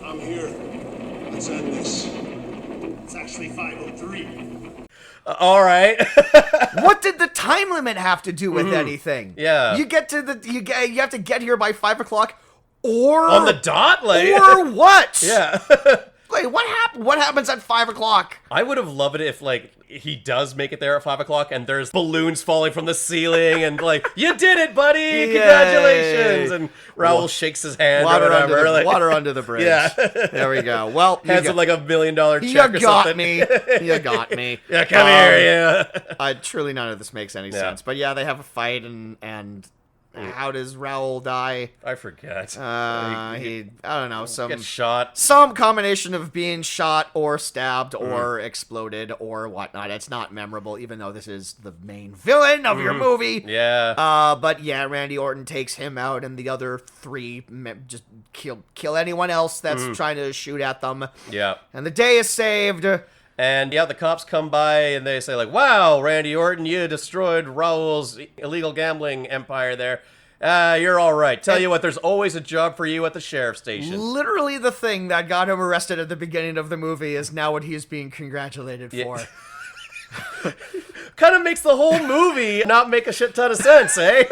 I'm here. Let's end this. It's actually 5:03. "All right." What did the time limit have to do with anything? Yeah. you have to get here by 5 o'clock, or On the dot, like. or what? Yeah. Wait, what happens at 5 o'clock? I would have loved it if, like, he does make it there at 5 o'clock and there's balloons falling from the ceiling and, like, you did it, buddy! Yay. Congratulations! And Raoul shakes his hand or whatever. Water under the bridge. Yeah. There we go. Well, Hands him like $1 million check you or got something. me. You got me. Yeah, come here, yeah. Truly none of this makes any sense. But yeah, they have a fight and how does Raoul die? I forget. I don't know, Gets shot. some combination of being shot or stabbed or exploded or whatnot. It's not memorable, even though this is the main villain of your movie. Yeah. But yeah, Randy Orton takes him out, and the other three just kill anyone else that's trying to shoot at them. Yeah. And the day is saved. And yeah, the cops come by and they say like, wow, Randy Orton, you destroyed Raoul's illegal gambling empire there. You're all right. Tell you what, there's always a job for you at the sheriff's station. Literally the thing that got him arrested at the beginning of the movie is now what he's being congratulated for. Kind of makes the whole movie not make a shit ton of sense, eh?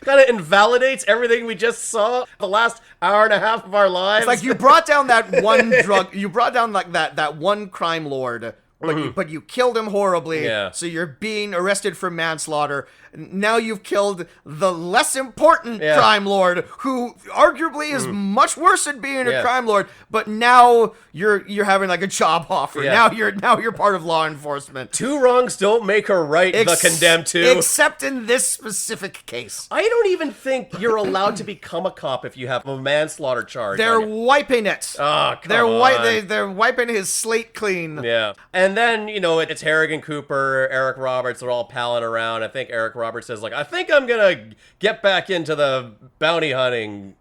Kind of invalidates everything we just saw the last hour and a half of our lives. It's like you brought down that one you brought down like that one crime lord, but you killed him horribly. Yeah. So you're being arrested for manslaughter. Now you've killed the less important crime lord, who arguably is much worse at being a crime lord. But now you're having like a job offer. Yeah. Now you're part of law enforcement. two wrongs don't make her right, the condemned two. Except in this specific case. I don't even think you're allowed to become a cop if you have a manslaughter charge. They're on you. wiping it. Oh, come on. They're wiping his slate clean. Yeah. And then, you know, it's Harrigan Cooper, Eric Roberts, they're all palling around. I think Eric Roberts says, like, I think I'm gonna get back into the bounty hunting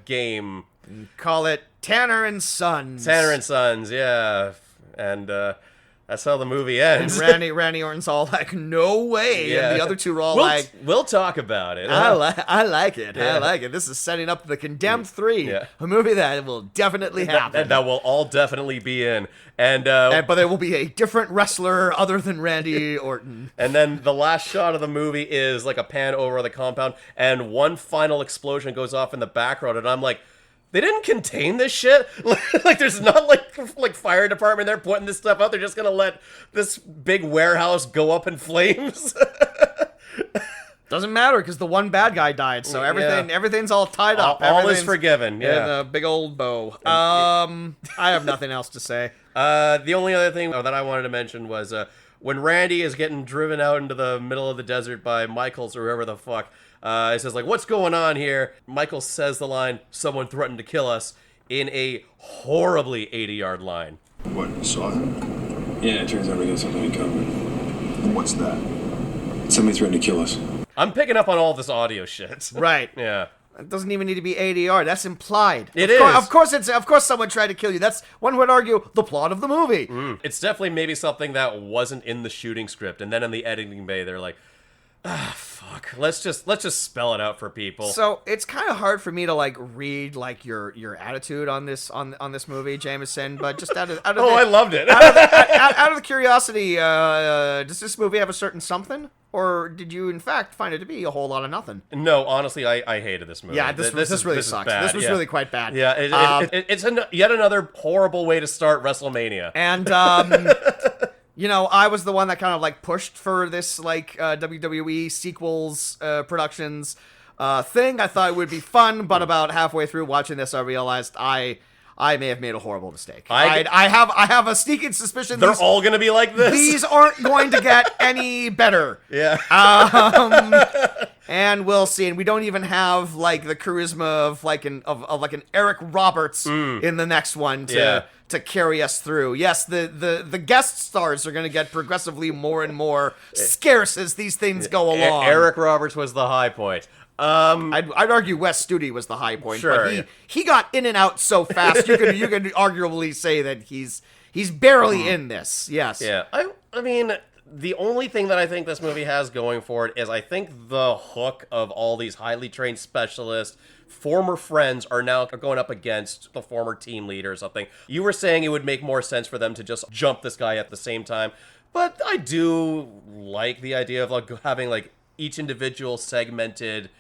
game. Call it Tanner and Sons. Tanner and Sons, yeah. And that's how the movie ends. And Randy Orton's all like, no way. Yeah. And the other two are all like, we'll talk about it. I like it. Yeah. I like it. This is setting up The Condemned 3, Yeah. a movie that will definitely happen. That will all definitely be in. And but there will be a different wrestler other than Randy Orton. And then the last shot of the movie is like a pan over the compound, and one final explosion goes off in the background, and I'm like, they didn't contain this shit? Like, there's not like fire department there putting this stuff out. They're just gonna let this big warehouse go up in flames. Doesn't matter because the one bad guy died, so everything's all tied up. All is forgiven. Yeah. In a big old bow. I have nothing else to say. The only other thing that I wanted to mention was when Randy is getting driven out into the middle of the desert by Michaels or whoever the fuck. He says, like, what's going on here? Michael says the line, someone threatened to kill us, in a horribly 80-yard line. What, you saw him? Yeah, it turns out we got something in common. And what's that? Somebody threatened to kill us. I'm picking up on all this audio shit. Right. Yeah. It doesn't even need to be ADR. That's implied. It is. is. Of course someone tried to kill you. That's, one would argue, the plot of the movie. It's definitely maybe something that wasn't in the shooting script, and then in the editing bay, they're like, fuck. Let's just spell it out for people. So it's kind of hard for me to like read like your attitude on this movie, Jameson. But just out of I loved it. out of the curiosity, does this movie have a certain something, or did you in fact find it to be a whole lot of nothing? No, honestly, I hated this movie. Yeah, this really sucks. Bad. This was really quite bad. Yeah, it's yet another horrible way to start WrestleMania. And you know, I was the one that kind of like pushed for this like WWE sequels productions thing. I thought it would be fun, but about halfway through watching this, I realized I may have made a horrible mistake. I have a sneaking suspicion they're all gonna be like this. These aren't going to get any better. Yeah. And we'll see. And we don't even have like the charisma of like an Eric Roberts in the next one to carry us through. Yes, the guest stars are going to get progressively more and more scarce as these things go along. Eric Roberts was the high point. I'd argue Wes Studi was the high point, Sure, but he got in and out so fast. You could arguably say that he's barely in this. Yes. Yeah. I mean, the only thing that I think this movie has going for it is I think the hook of all these highly trained specialists, former friends, are now going up against the former team leader or something. You were saying it would make more sense for them to just jump this guy at the same time, but I do like the idea of like having like each individual segmented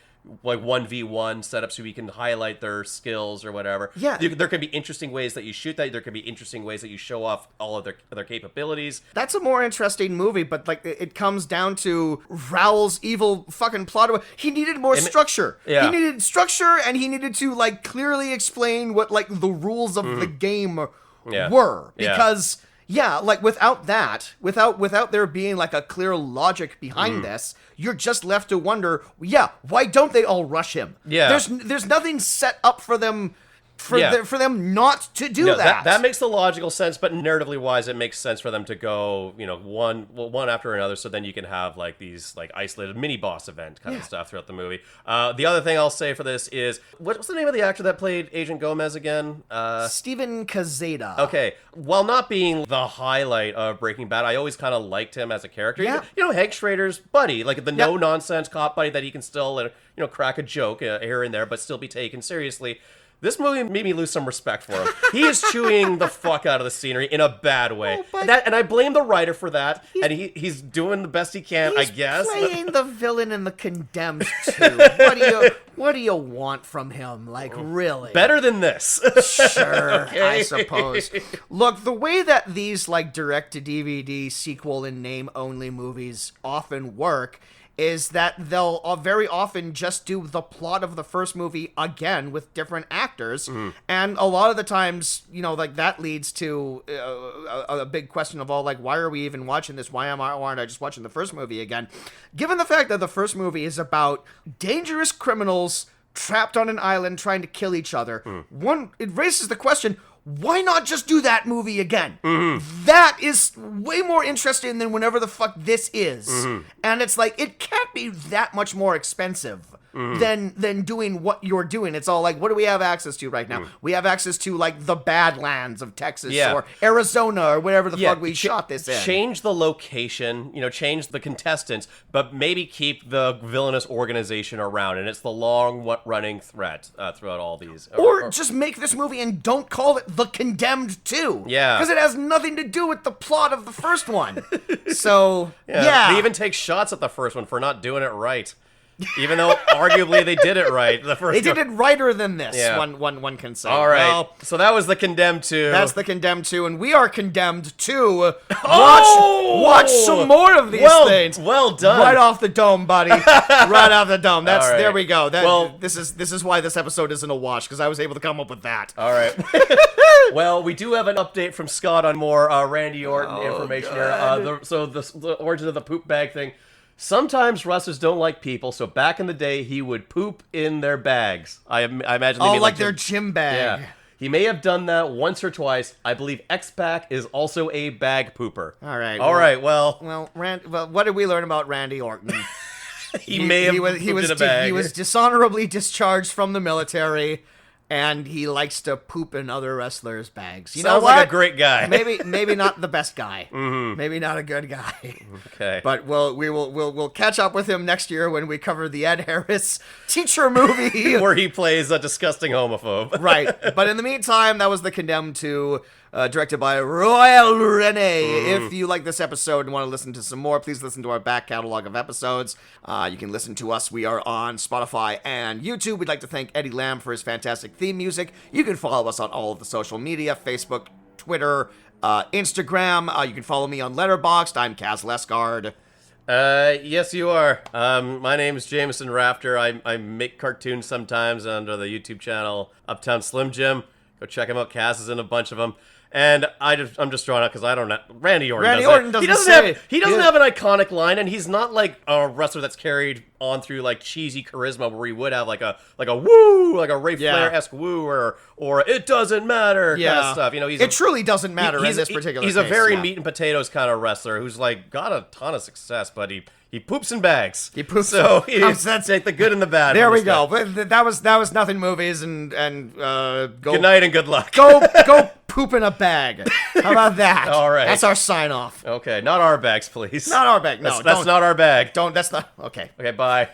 like 1v1 setup so we can highlight their skills or whatever. Yeah. There can be interesting ways that you shoot that. There can be interesting ways that you show off all of their capabilities. That's a more interesting movie, but like it comes down to Raoul's evil fucking plot. He needed more structure. Yeah. He needed structure, and he needed to like clearly explain what like the rules of the game were. Because like without that, without there being like a clear logic behind this, you're just left to wonder, why don't they all rush him? Yeah. There's nothing set up for them for them not to do that. That makes the logical sense, but narratively wise, it makes sense for them to go, one after another, so then you can have like these like isolated mini boss event kind of stuff throughout the movie. The other thing I'll say for this is, what's the name of the actor that played Agent Gomez again? Steven Cazeta. Okay, while not being the highlight of Breaking Bad, I always kind of liked him as a character. Yeah. Hank Schrader's buddy, like the no-nonsense cop buddy that he can still, crack a joke here and there, but still be taken seriously. This movie made me lose some respect for him. He is chewing the fuck out of the scenery in a bad way. And I blame the writer for that. And he's doing the best he can, I guess. He's playing the villain in The Condemned too. What do you want from him? Like, really? Better than this. Sure, I suppose. Look, the way that these like direct-to-DVD sequel in name-only movies often work is that they'll very often just do the plot of the first movie again with different actors. And a lot of the times, like that leads to a big question of all, like, why are we even watching this? Why aren't I just watching the first movie again? Given the fact that the first movie is about dangerous criminals trapped on an island trying to kill each other, it raises the question, why not just do that movie again? That is way more interesting than whenever the fuck this is. And it's like, it can't be that much more expensive than doing what you're doing. It's all like, what do we have access to right now? We have access to like the Badlands of Texas or Arizona or wherever the fuck we shot this in. Change the location, change the contestants, but maybe keep the villainous organization around. And it's the long-running threat throughout all these. Or just make this movie and don't call it The Condemned 2. Yeah. Because it has nothing to do with the plot of the first one. So, They even take shots at the first one for not doing it right. Even though arguably they did it right. They did it righter than this, one can say. All right. Well, so that was The Condemned 2. That's The Condemned 2, and we are condemned to watch some more of these things. Well done. Right off the dome, buddy. Right off the dome. That's All right. There we go. This is why this episode isn't a wash, because I was able to come up with that. All right. Well, we do have an update from Scott on more Randy Orton information here. The origin of the poop bag thing. Sometimes wrestlers don't like people, so back in the day, he would poop in their bags. I imagine they mean like their gym bag. Yeah. He may have done that once or twice. I believe X-Pac is also a bag pooper. All right. Well, what did we learn about Randy Orton? he may have pooped in a bag. He was dishonorably discharged from the military, and he likes to poop in other wrestlers' bags. You Sounds know what? like a great guy. maybe not the best guy. Maybe not a good guy. Okay. But we'll catch up with him next year when we cover the Ed Harris teacher movie where he plays a disgusting homophobe. Right. But in the meantime, that was The Condemned 2, directed by Royal Rene. If you like this episode and want to listen to some more, please listen to our back catalog of episodes. You can listen to us. We are on Spotify and YouTube. We'd like to thank Eddie Lamb for his fantastic theme music. You can follow us on all of the social media, Facebook, Twitter, Instagram. You can follow me on Letterboxd. I'm Kaz Lesgard. Yes, you are. My name is Jameson Rafter. I make cartoons sometimes under the YouTube channel Uptown Slim Jim. Go check him out. Kaz is in a bunch of them. And I'm just drawn out because I don't know. Randy Orton He doesn't have an iconic line, and he's not like a wrestler that's carried on through like cheesy charisma where he would have like a woo, like a Ray Flair-esque woo, or it doesn't matter kind of stuff. It truly doesn't matter in this particular case. He's a very meat and potatoes kind of wrestler who's like got a ton of success, but he poops in bags. He poops. So that's like the good and the bad. There we go. But that was Nothing Movies, and go. Good night and good luck. Go poop in a bag. How about that? All right. That's our sign off. Okay, not our bags, please. Not our bag. No, that's not our bag. That's not. Okay. Okay, bye.